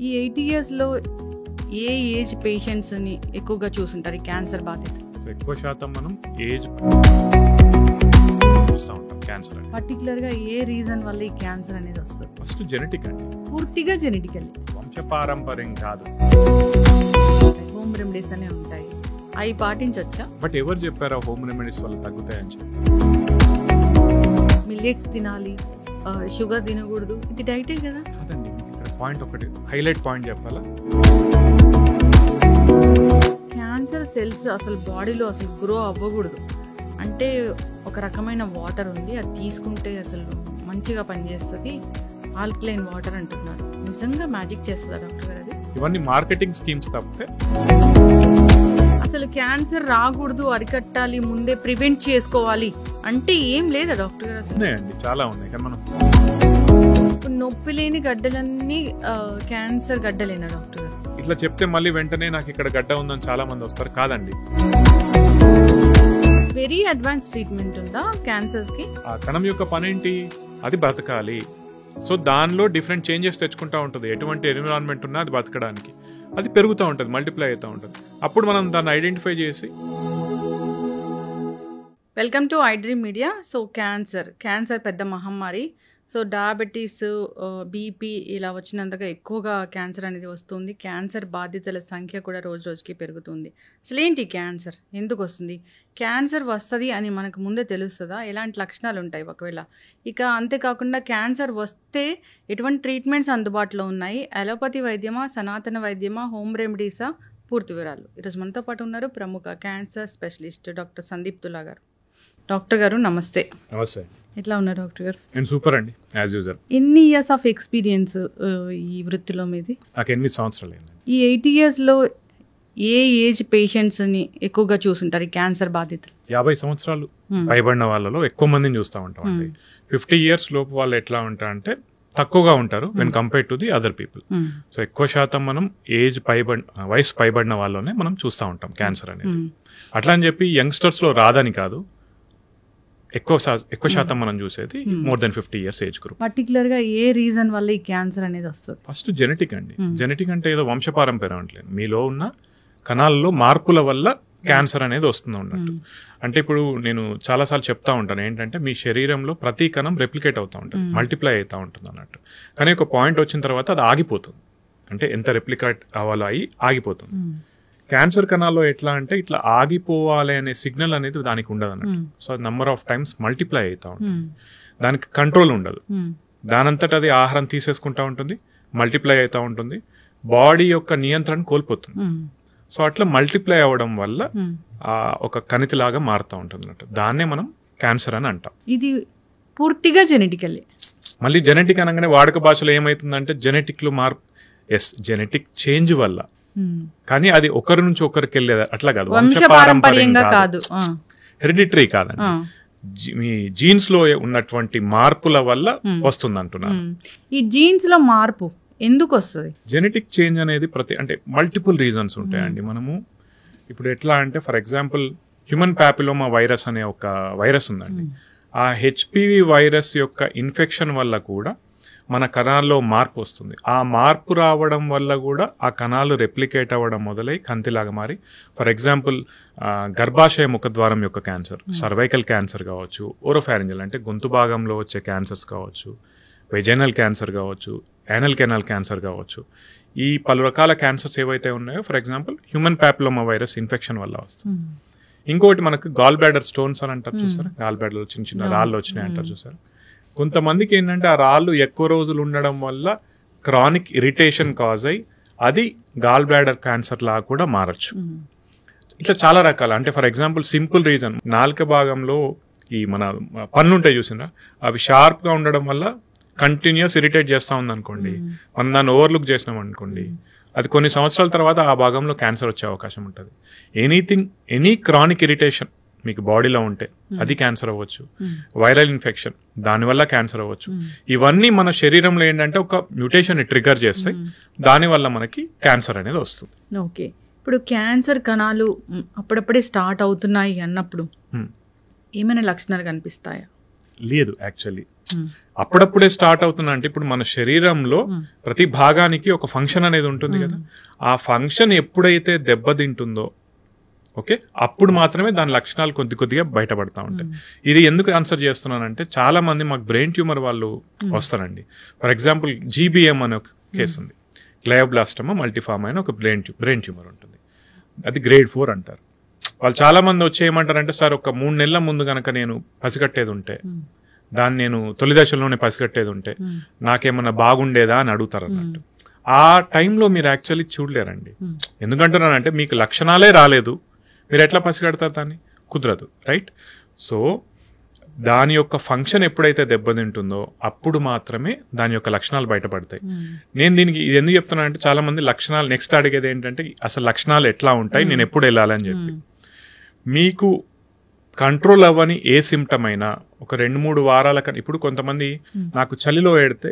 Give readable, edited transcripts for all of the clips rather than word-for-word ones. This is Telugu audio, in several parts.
ఈ 80 ఇయర్స్లో ఏ ఏజ్ పేషెంట్స్ని ఎక్కువగా చూసుంటారు ఈ క్యాన్సర్ బాధితులు? ఎక్కువ శాతం మనం ఏజ్ చూస్తూ ఉంటాం క్యాన్సర్ అని. పర్టికులర్గా ఏ రీజన్ వల్ల ఈ క్యాన్సర్ అనేది వస్తుంది? ఫస్ట్ జెనెటిక్ అండి, పూర్తిగా జెనెటికల్లీ, వంశపారంపర్యం కాదు. హోమ్ రెమెడీస్ అనే ఉంటాయి, అవి పాటించవచ్చా? బట్ ఎవరు చెప్పారా హోమ్ రెమెడీస్ వల్ల తగ్గుతాయని చెప్పి? మిల్లెట్స్ తినాలి, షుగర్ తినకూడదు, ఇది డైటే కదా? కాదండి, ఇక్కడ పాయింట్ ఒకటి హైలైట్ పాయింట్ చెప్పాలా. క్యాన్సర్ సెల్స్ అసలు బాడీలో అసలు గ్రో అవ్వకూడదు అంటే ఒక రకమైన వాటర్ ఉంది, అది తీసుకుంటే అసలు మంచిగా పనిచేస్తుంది, ఆల్కలైన్ వాటర్ అంటున్నారు. నిజంగా మ్యాజిక్ చేస్తుందా డాక్టర్ గారు అది? ఇవన్నీ మార్కెటింగ్ స్కీమ్స్ తప్పితే అసలు క్యాన్సర్ రాకూడదు, అరికట్టాలి, ముందే ప్రివెంట్ చేసుకోవాలి అంటే ఏం లేదా డాక్టర్ గారు? అసలు ఉన్నాయండి, చాలా ఉన్నాయి. కానీ మనం ఇప్పుడు నొప్పి లేని గడ్డలన్నీ క్యాన్సర్ గడ్డలేనా డాక్టర్ గారు? ఇట్లా చెప్తే మళ్ళీ వెంటనే నాకు ఇక్కడ గడ్డ ఉందని చాలా మంది వస్తారు. కాదండి, వెరీ అడ్వాన్స్ ట్రీట్మెంట్ ఉందా క్యాన్సర్స్ కి? ఆ కణం యొక్క పని ఏంటి? అది బతకాలి. సో దానిలో డిఫరెంట్ చేంజెస్ తెచ్చుకుంటూ ఉంటుంది. ఎటువంటి ఎన్విరాన్మెంట్ ఉన్నా అది బతకడానికి, అది పెరుగుతూ ఉంటుంది, మల్టిప్లై అవుతూ ఉంటుంది. అప్పుడు మనం దాన్ని ఐడెంటిఫై చేసి. Welcome to iDream media. So cancer పెద్ద మహమ్మారి. సో డయాబెటీస్, బీపీ ఇలా వచ్చినంతగా ఎక్కువగా క్యాన్సర్ అనేది వస్తుంది. క్యాన్సర్ బాధితుల సంఖ్య కూడా రోజు రోజుకి పెరుగుతుంది. అసలు ఏంటి క్యాన్సర్, ఎందుకు వస్తుంది, క్యాన్సర్ వస్తుంది అని మనకు ముందే తెలుస్తుందా, ఎలాంటి లక్షణాలు ఉంటాయి ఒకవేళ? ఇక అంతేకాకుండా క్యాన్సర్ వస్తే ఎటువంటి ట్రీట్మెంట్స్ అందుబాటులో ఉన్నాయి, అలోపతి వైద్యమా, సనాతన వైద్యమా, హోమ్ రెమెడీసా, పూర్తి వివరాలు ఈరోజు మనతో పాటు ఉన్నారు ప్రముఖ క్యాన్సర్ స్పెషలిస్ట్ డాక్టర్ సందీప్ తులా గారు. డాక్టర్ గారు నమస్తే. నమస్తే. ఎట్లా ఉన్నారు డాక్టర్ గారు? నేను సూపర్ అండి, యాజ్ యూజువల్. ఎన్ని ఇయర్స్ ఆఫ్ ఎక్స్పీరియన్స్ ఈ వృత్తిలో మీది? నాకు 8 సంవత్సరాలు అయింది. ఈ 80 ఇయర్స్లో ఏ ఏజ్ పేషెంట్స్ని ఎక్కువగా చూసుంటారు ఈ క్యాన్సర్ బాధితులు? 50 సంవత్సరాలు పైబడిన వాళ్ళలో ఎక్కువ మందిని చూస్తూ ఉంటాం అండి. 50 ఇయర్స్ లోపు వాళ్ళు ఎట్లా ఉంటారంటే తక్కువగా ఉంటారు when compare to the other people. So ఎక్కువ శాతం మనం వయసు పైబడిన వాళ్ళలోనే మనం చూస్తూ ఉంటాం క్యాన్సర్ అనేది. అట్లా అని చెప్పి యంగ్స్టర్స్ లో రాదని కాదు, ఎక్కువ శాతం మనం చూసేది more than 50 years age group. Particular గా ఏ రీజన్ వల్ల ఈ క్యాన్సర్ అనేది వస్తుంది? ఫస్ట్ జెనెటిక్ అండి. జెనెటిక్ అంటే ఏదో వంశపారంపర్యం అంటలేదు, మీలో ఉన్న కణాల్లో మార్పుల వల్ల క్యాన్సర్ అనేది వస్తుంది ఉన్నట్టు. అంటే ఇప్పుడు నేను చాలాసార్లు చెప్తా ఉంటాను ఏంటంటే మీ శరీరంలో ప్రతి కణం రెప్లికేట్ అవుతూ ఉంటుంది, మల్టిప్లై అవుతూ ఉంటుంది అన్నట్టు. కానీ ఒక పాయింట్ వచ్చిన తర్వాత అది ఆగిపోతుంది, అంటే ఎంత రెప్లికేట్ అవ్వాలో అయ్యి ఆగిపోతుంది. క్యాన్సర్ కణాల్లో ఎట్లా అంటే ఇట్లా ఆగిపోవాలి అనే సిగ్నల్ అనేది దానికి ఉండదు అన్నట్టు. So number of times multiply అవుతా ఉంటుంది, దానికి కంట్రోల్ ఉండదు. దానంతట అది ఆహారం తీసేసుకుంటా ఉంటుంది, మల్టిప్లై అవుతూ ఉంటుంది, బాడీ యొక్క నియంత్రణ కోల్పోతుంది. సో అట్లా మల్టిప్లై అవ్వడం వల్ల ఒక కణితిలాగా మారుతూ ఉంటుంది అన్నట్టు. దాన్నే మనం క్యాన్సర్ అని అంటాం. ఇది పూర్తిగా జెనెటికల్లీ. మళ్ళీ జెనెటిక్ అనగానే వాడుక భాషలో ఏమైతుందంటే జెనెటిక్ లో మార్పు, ఎస్ జెనెటిక్ చేంజ్ వల్ల. కానీ అది ఒకరి నుంచి ఒకరికి వెళ్ళేది అట్లా కాదు, వంశపారంపర్యంగా కాదు, హెరిడిటరీ కాదండి, మీ జీన్స్ లో ఉన్నటువంటి మార్పుల వల్ల వస్తుంది అంటున్నారు. ఈ జీన్స్ లో మార్పు ఎందుకు వస్తుంది? జెనెటిక్ చేంజ్ అనేది అంటే మల్టిపుల్ రీజన్స్ ఉంటాయండి. మనము ఇప్పుడు ఎట్లా అంటే for example human papilloma virus అనే ఒక వైరస్ ఉందండి. ఆ హెచ్పివి వైరస్ యొక్క ఇన్ఫెక్షన్ వల్ల కూడా మన కణాల్లో మార్పు వస్తుంది. ఆ మార్పు రావడం వల్ల కూడా ఆ కణాలు రెప్లికేట్ అవ్వడం మొదలై కంతిలాగా మారి, ఫర్ ఎగ్జాంపుల్ గర్భాశయ ముఖద్వారం యొక్క క్యాన్సర్, సర్వైకల్ క్యాన్సర్ కావచ్చు, ఓరోఫారింజల్ అంటే గొంతు భాగంలో వచ్చే క్యాన్సర్స్ కావచ్చు, వెజైనల్ క్యాన్సర్ కావచ్చు, యానల్ కెనాల్ క్యాన్సర్ కావచ్చు. ఈ పలు రకాల క్యాన్సర్స్ ఏవైతే ఉన్నాయో for example human papilloma virus infection వల్ల వస్తుంది. ఇంకోటి మనకు గాల్ బ్లాడర్ స్టోన్స్ అని అంటారు చూసారా, గాల్ బ్లాడర్ చిన్న చిన్న రాళ్ళు వచ్చినాయి అంటారు చూసారా. కొంతమందికి ఏంటంటే ఆ రాళ్ళు ఎక్కువ రోజులు ఉండడం వల్ల క్రానిక్ ఇరిటేషన్ కాజ్ అయ్యి అది గాల్ బ్లాడర్ క్యాన్సర్ లాగా కూడా మారచ్చు. ఇట్లా చాలా రకాల, అంటే ఫర్ ఎగ్జాంపుల్ సింపుల్ రీజన్, నాలుక భాగంలో ఈ మన పన్ను ఉంటాయి చూసినా, అవి షార్ప్ గా ఉండడం వల్ల కంటిన్యూస్ ఇరిటేట్ చేస్తా ఉంది అనుకోండి, మనం దాన్ని ఓవర్లుక్ చేసినాం అనుకోండి, అది కొన్ని సంవత్సరాల తర్వాత ఆ భాగంలో క్యాన్సర్ వచ్చే అవకాశం ఉంటుంది. ఎనీ క్రానిక్ ఇరిటేషన్ మీకు బాడీలో ఉంటే అది క్యాన్సర్ అవ్వచ్చు. వైరల్ ఇన్ఫెక్షన్ దానివల్ల క్యాన్సర్ అవ్వచ్చు. ఇవన్నీ మన శరీరంలో ఏంటంటే ఒక మ్యూటేషన్ ట్రిగర్ చేస్తాయి, దానివల్ల మనకి క్యాన్సర్ అనేది వస్తుంది. ఓకే, ఇప్పుడు క్యాన్సర్ కణాలు అప్పుడప్పుడే స్టార్ట్ అవుతున్నాయి అన్నప్పుడు ఏమైనా లక్షణాలు కనిపిస్తాయా? లేదు యాక్చువల్లీ. అప్పుడప్పుడే స్టార్ట్ అవుతున్నా అంటే ఇప్పుడు మన శరీరంలో ప్రతి భాగానికి ఒక ఫంక్షన్ అనేది ఉంటుంది కదా, ఆ ఫంక్షన్ ఎప్పుడైతే దెబ్బతింటుందో ఓకే అప్పుడు మాత్రమే దాని లక్షణాలు కొద్దిగా బయటపడతా ఉంటాయి. ఇది ఎందుకు ఆన్సర్ చేస్తున్నానంటే చాలా మంది మాకు బ్రెయిన్ ట్యూమర్ వాళ్ళు వస్తారండి. ఫర్ ఎగ్జాంపుల్ GBM అనే ఒక కేసు ఉంది, గ్లయోబ్లాస్టమా మల్టీఫార్మ్ అయిన ఒక బ్రెయిన్ ట్యూమర్ ఉంటుంది, అది grade 4 అంటారు. వాళ్ళు చాలా మంది వచ్చి ఏమంటారంటే సార్ ఒక 3 నెలల ముందు కనుక నేను పసిగట్టేది ఉంటే, దాన్ని నేను తొలి దశలోనే పసిగట్టేది ఉంటే నాకేమన్నా బాగుండేదా అని అడుగుతారు అన్నట్టు. ఆ టైంలో మీరు యాక్చువల్లీ చూడలేరండి. ఎందుకంటున్నానంటే మీకు లక్షణాలే రాలేదు, మీరు ఎట్లా పసిగడతారు దాన్ని? కుదరదు, రైట్? సో దాని యొక్క ఫంక్షన్ ఎప్పుడైతే దెబ్బతింటుందో అప్పుడు మాత్రమే దాని యొక్క లక్షణాలు బయటపడతాయి. నేను దీనికి ఇది ఎందుకు చెప్తున్నానంటే చాలా మంది లక్షణాలు నెక్స్ట్ అడిగేది ఏంటంటే అసలు లక్షణాలు ఎట్లా ఉంటాయి, నేను ఎప్పుడు వెళ్ళాలని చెప్పి. మీకు కంట్రోల్ అవ్వని ఏ సిమ్టమ్ అయినా ఒక 2-3 వారాల కన్నా, ఇప్పుడు కొంతమంది నాకు చలిలో ఏడితే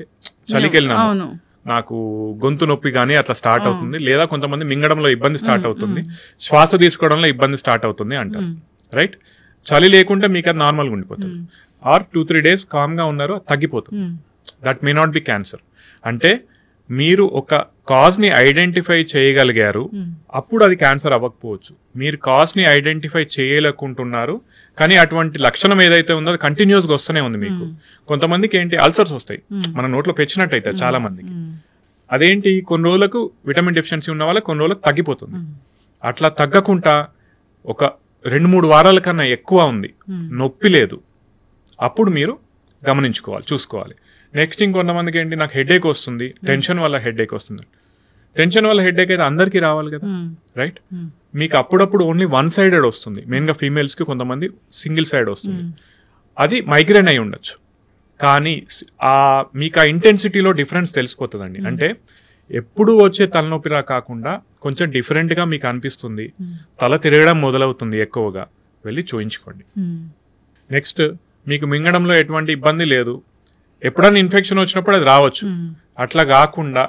చలికి వెళ్ళినాము నాకు గొంతు నొప్పి కానీ అట్లా స్టార్ట్ అవుతుంది, లేదా కొంతమంది మింగడంలో ఇబ్బంది స్టార్ట్ అవుతుంది, శ్వాస తీసుకోవడంలో ఇబ్బంది స్టార్ట్ అవుతుంది అంటారు, రైట్? చలి లేకుంటే మీకు అది నార్మల్గా ఉండిపోతుంది. ఆర్ 2-3 days కామ్ గా ఉన్నారు, తగ్గిపోతుంది. That may not be cancer. అంటే మీరు ఒక కాజ్ ని ఐడెంటిఫై చేయగలిగారు, అప్పుడు అది క్యాన్సర్ అవ్వకపోవచ్చు. మీరు కాజ్ ని ఐడెంటిఫై చేయలేకుంటున్నారు, కానీ అటువంటి లక్షణం ఏదైతే ఉందో అది కంటిన్యూస్ గా వస్తూనే ఉంది మీకు. కొంతమందికి ఏంటి అల్సర్స్ వస్తాయి, మన నోట్లో పెచ్చినట్టయితే చాలా మందికి. అదేంటి కొన్ని రోజులకు విటమిన్ డెఫిషియన్సీ ఉన్న వాళ్ళకి కొన్ని రోజులకు తగ్గిపోతుంది. అట్లా తగ్గకుండా ఒక 2-3 వారాల కన్నా ఎక్కువ ఉంది, నొప్పి లేదు, అప్పుడు మీరు గమనించుకోవాలి, చూసుకోవాలి. నెక్స్ట్ ఇంకొంతమందికి ఏంటి నాకు హెడేక్ వస్తుంది, టెన్షన్ వల్ల హెడేక్ వస్తుంది. టెన్షన్ వల్ల హెడేక్ అయితే అందరికీ రావాలి కదా, రైట్? మీకు అప్పుడప్పుడు ఓన్లీ 1-sided వస్తుంది, మెయిన్ గా ఫీమేల్స్ కి కొంతమంది సింగిల్ సైడ్ వస్తుంది, అది మైగ్రేన్ అయి ఉండొచ్చు. కానీ మీకు ఆ ఇంటెన్సిటీలో డిఫరెన్స్ తెలిసిపోతుందండి. అంటే ఎప్పుడు వచ్చే తలనొప్పిలా కాకుండా కొంచెం డిఫరెంట్ గా మీకు అనిపిస్తుంది, తల తిరగడం మొదలవుతుంది ఎక్కువగా, వెళ్ళి చూయించుకోండి. నెక్స్ట్ మీకు మింగడంలో ఎటువంటి ఇబ్బంది లేదు, ఎప్పుడైనా ఇన్ఫెక్షన్ వచ్చినప్పుడు అది రావచ్చు, అట్లా కాకుండా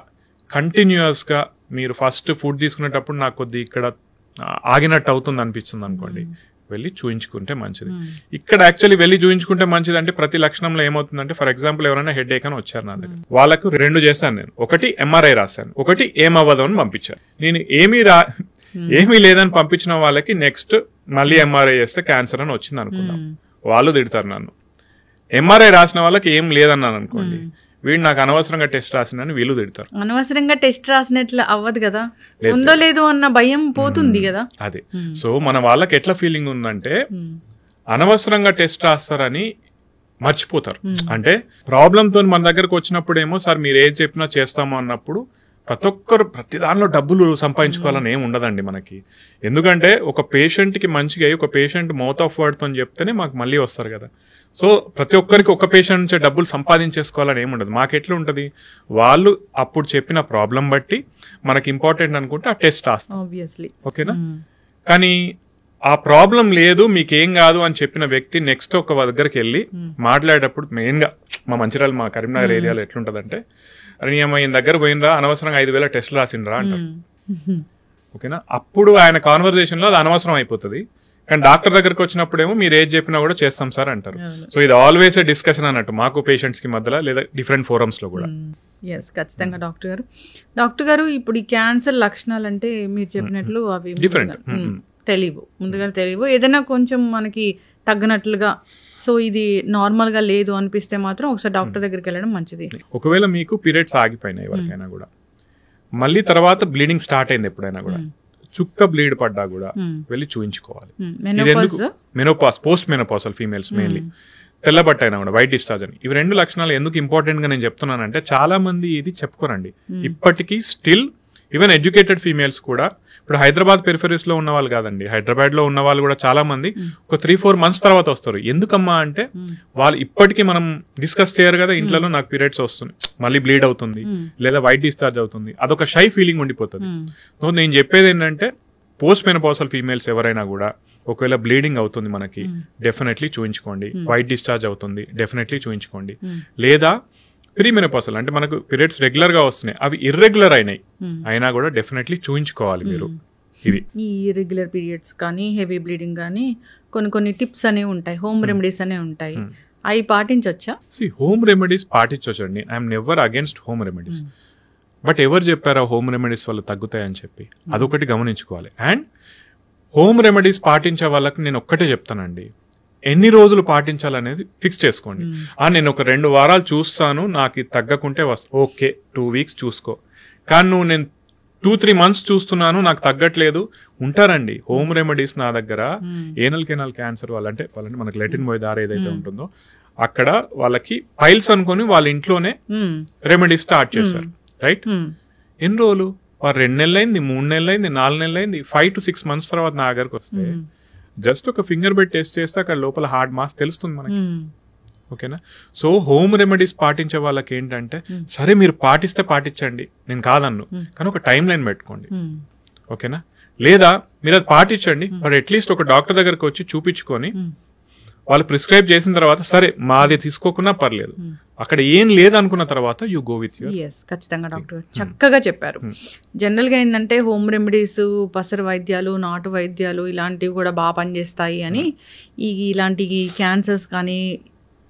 కంటిన్యూస్ గా మీరు ఫస్ట్ ఫుడ్ తీసుకునేటప్పుడు నాకు కొద్ది ఇక్కడ ఆగినట్టు అవుతుంది అనిపిస్తుంది అనుకోండి, వెళ్ళి చూయించుకుంటే మంచిది. ఇక్కడ యాక్చువల్లీ వెళ్ళి చూయించుకుంటే మంచిది. అంటే ప్రతి లక్షణంలో ఏమవుతుందంటే ఫర్ ఎగ్జాంపుల్ ఎవరైనా హెడేక్ అని వచ్చారు నా దగ్గర, వాళ్ళకు 2 చేశాను నేను. ఒకటి MRI రాశాను, ఒకటి ఏమవ్వదు అని పంపించాను. నేను ఏమీ లేదని పంపించిన వాళ్ళకి నెక్స్ట్ మళ్ళీ MRI చేస్తే క్యాన్సర్ అని వచ్చింది అనుకున్నాం, వాళ్ళు తిడతారు నన్ను. MRI రాసిన వాళ్ళకి ఏం లేదన్నాను అనుకోండి, వీడు నాకు అనవసరంగా టెస్ట్ రాసిందని వీళ్ళు తిడతారు. అనవసరంగా టెస్ట్ రాసినట్లు అవ్వదు కదా, ఉందో లేదో అన్న భయం పోతుంది కదా. అదే. సో మన వాళ్ళకి ఎట్లా ఫీలింగ్ ఉందంటే అనవసరంగా టెస్ట్ రాస్తారని మర్చిపోతారు. అంటే ప్రాబ్లమ్ తో మన దగ్గరకు వచ్చినప్పుడేమో సార్ మీరు ఏం చెప్పినా చేస్తాము అన్నప్పుడు ప్రతి ఒక్కరు ప్రతి దానిలో డబ్బులు సంపాదించుకోవాలని ఏమి ఉండదండి మనకి. ఎందుకంటే ఒక పేషెంట్ కి మంచిగా ఒక పేషెంట్ మౌత్ ఆఫ్ వర్డ్ తో చెప్తేనే మాకు మళ్ళీ వస్తారు కదా. సో ప్రతి ఒక్కరికి ఒక పేషెంట్ నుంచి డబ్బులు సంపాదించేసుకోవాలని ఏమి ఉండదు. మాకెట్లా ఉంటుంది, వాళ్ళు అప్పుడు చెప్పిన ప్రాబ్లం బట్టి మనకి ఇంపార్టెంట్ అనుకుంటే ఆ టెస్ట్ రాస్తాం, ఓకేనా. కానీ ఆ ప్రాబ్లం లేదు మీకేం కాదు అని చెప్పిన వ్యక్తి నెక్స్ట్ ఒక దగ్గరికి వెళ్ళి మాట్లాడేటప్పుడు మెయిన్ గా మా మంచిర్యాల మా కరీంనగర్ ఏరియాలో ఎట్లుంటదంటే, ఈయన దగ్గర పోయినరా అనవసరంగా 5,000 టెస్టులు రాసిండ్రా అంటారు, ఓకేనా. అప్పుడు ఆయన కాన్వర్జేషన్ లో అది అనవసరం అయిపోతుంది. కానీ డాక్టర్ దగ్గరకు వచ్చినప్పుడేమో మీరు ఏది చెప్పినా కూడా చేస్తాం సార్ అంటారు. సో ఇది ఆల్వేస్ ఏ డిస్కషన్ అన్నట్టు మాకు పేషెంట్స్ కి మధ్యలో, లేదా డిఫరెంట్ ఫోరమ్స్ లో కూడా. ఖచ్చితంగా డాక్టర్ గారు ఇప్పుడు ఈ క్యాన్సర్ లక్షణాలు అంటే మీరు చెప్పినట్లు అవి డిఫరెంట్ ముందుగా తెలియవు, ఏదైనా కొంచెం మనకి తగ్గినట్లుగా, సో ఇది నార్మల్ గా లేదు అనిపిస్తే మాత్రం ఒకసారి డాక్టర్ దగ్గరికి వెళ్ళడం మంచిది. ఒకవేళ మీకు పీరియడ్స్ ఆగిపోయినాయి ఎవరికైనా కూడా, మళ్ళీ తర్వాత బ్లీడింగ్ స్టార్ట్ అయింది ఎప్పుడైనా కూడా, చుక్క బ్లీడ్ పడ్డా కూడా వెళ్ళి చూయించుకోవాలి. Menopause, post menopausal females mainly, తెల్లబట్ట అయినా కూడా, వైట్ డిశ్చార్జ్ అని. ఇవి 2 లక్షణాలు ఎందుకు ఇంపార్టెంట్ గా నేను చెప్తున్నానంటే చాలా మంది ఇది చెప్పుకోరండి ఇప్పటికీ. స్టిల్ ఈవెన్ ఎడ్యుకేటెడ్ ఫీమేల్స్ కూడా, ఇప్పుడు హైదరాబాద్ పెరిఫెరీస్ లో ఉన్న వాళ్ళు కాదండి, హైదరాబాద్ లో ఉన్న వాళ్ళు కూడా చాలా మంది ఒక 3-4 months తర్వాత వస్తారు. ఎందుకమ్మా అంటే వాళ్ళు ఇప్పటికీ మనం డిస్కస్ చేయరు కదా ఇంట్లో, నాకు పీరియడ్స్ వస్తుంది, మళ్ళీ బ్లీడ్ అవుతుంది, లేదా వైట్ డిశ్చార్జ్ అవుతుంది, అదొక షై ఫీలింగ్ ఉండిపోతుంది. సో నేను చెప్పేది ఏంటంటే పోస్ట్ మెనోపాసల్ ఫీమేల్స్ ఎవరైనా కూడా ఒకవేళ బ్లీడింగ్ అవుతుంది మనకి, డెఫినెట్లీ చూయించుకోండి. వైట్ డిశ్చార్జ్ అవుతుంది, డెఫినెట్లీ చూయించుకోండి. లేదా ప్రీమెనోపాసల్ అంటే మనకు పీరియడ్స్ రెగ్యులర్ గా వస్తున్నాయి, అవి ఇర్రెగ్యులర్ అయినా కూడా డెఫినెట్లీ చూయించుకోవాలి మీరు. ఇవి ఈ ఇర్రెగ్యులర్ పీరియడ్స్ కానీ హెవీ బ్లీడింగ్ కానీ కొన్ని టిప్స్ అనేవి ఉంటాయి, హోమ్ రెమెడీస్ అనేవి ఉంటాయి, అవి పాటించవచ్చా? హోమ్ రెమెడీస్ పాటించవచ్చండి. I'm never against home remedies. But ఎవరు చెప్పారా హోమ్ రెమెడీస్ వల్ల తగ్గుతాయని చెప్పి? అదొకటి గమనించుకోవాలి. అండ్ హోమ్ రెమెడీస్ పాటించే వాళ్ళకి నేను ఒక్కటే చెప్తానండి, ఎన్ని రోజులు పాటించాలనేది ఫిక్స్ చేసుకోండి. నేను ఒక 2 వారాలు చూస్తాను, నాకు ఇది తగ్గకుంటే ఓకే 2 వీక్స్ చూసుకో. కానీ నువ్వు నేను 2-3 months చూస్తున్నాను, నాకు తగ్గట్లేదు ఉంటారండి. హోమ్ రెమెడీస్ నా దగ్గర ఏనల్ కెనాల్ క్యాన్సర్ వాళ్ళంటే మనకి లెటిన్ పోయే దారి ఏదైతే ఉంటుందో అక్కడ వాళ్ళకి పైల్స్ అనుకుని వాళ్ళ ఇంట్లోనే రెమెడీ స్టార్ట్ చేశారు. రైట్? ఎన్ని రోజులు? 2 నెలలైంది, 3 నెలలైంది, 4 నెలలైంది, 5 to 6 months తర్వాత నా దగ్గరకు వస్తే జస్ట్ ఒక ఫింగర్ పెట్టి టెస్ట్ చేస్తే అక్కడ లోపల హార్డ్ మాస్ తెలుస్తుంది మనకి. ఓకేనా? సో హోమ్ రెమెడీస్ పాటించే వాళ్ళకి ఏంటంటే, సరే మీరు పాటిస్తే పాటించండి, నేను కాదన్ను, కానీ ఒక టైం లైన్ పెట్టుకోండి. ఓకేనా? లేదా మీరు అది పాటించండి, బట్ అట్లీస్ట్ ఒక డాక్టర్ దగ్గరకు వచ్చి చూపించుకొని వాళ్ళు ప్రిస్క్రైబ్ చేసిన తర్వాత సరే మాది తీసుకోకున్నా పర్లేదు, అక్కడ ఏం లేదనుకున్న తర్వాత యూ గో విత్ యువర్. ఖచ్చితంగా డాక్టర్ చక్కగా చెప్పారు. జనరల్గా ఏంటంటే హోమ్ రెమెడీస్, పసరు వైద్యాలు, నాటు వైద్యాలు ఇలాంటివి కూడా బాగా పనిచేస్తాయి అని, ఇలాంటి క్యాన్సర్స్ కానీ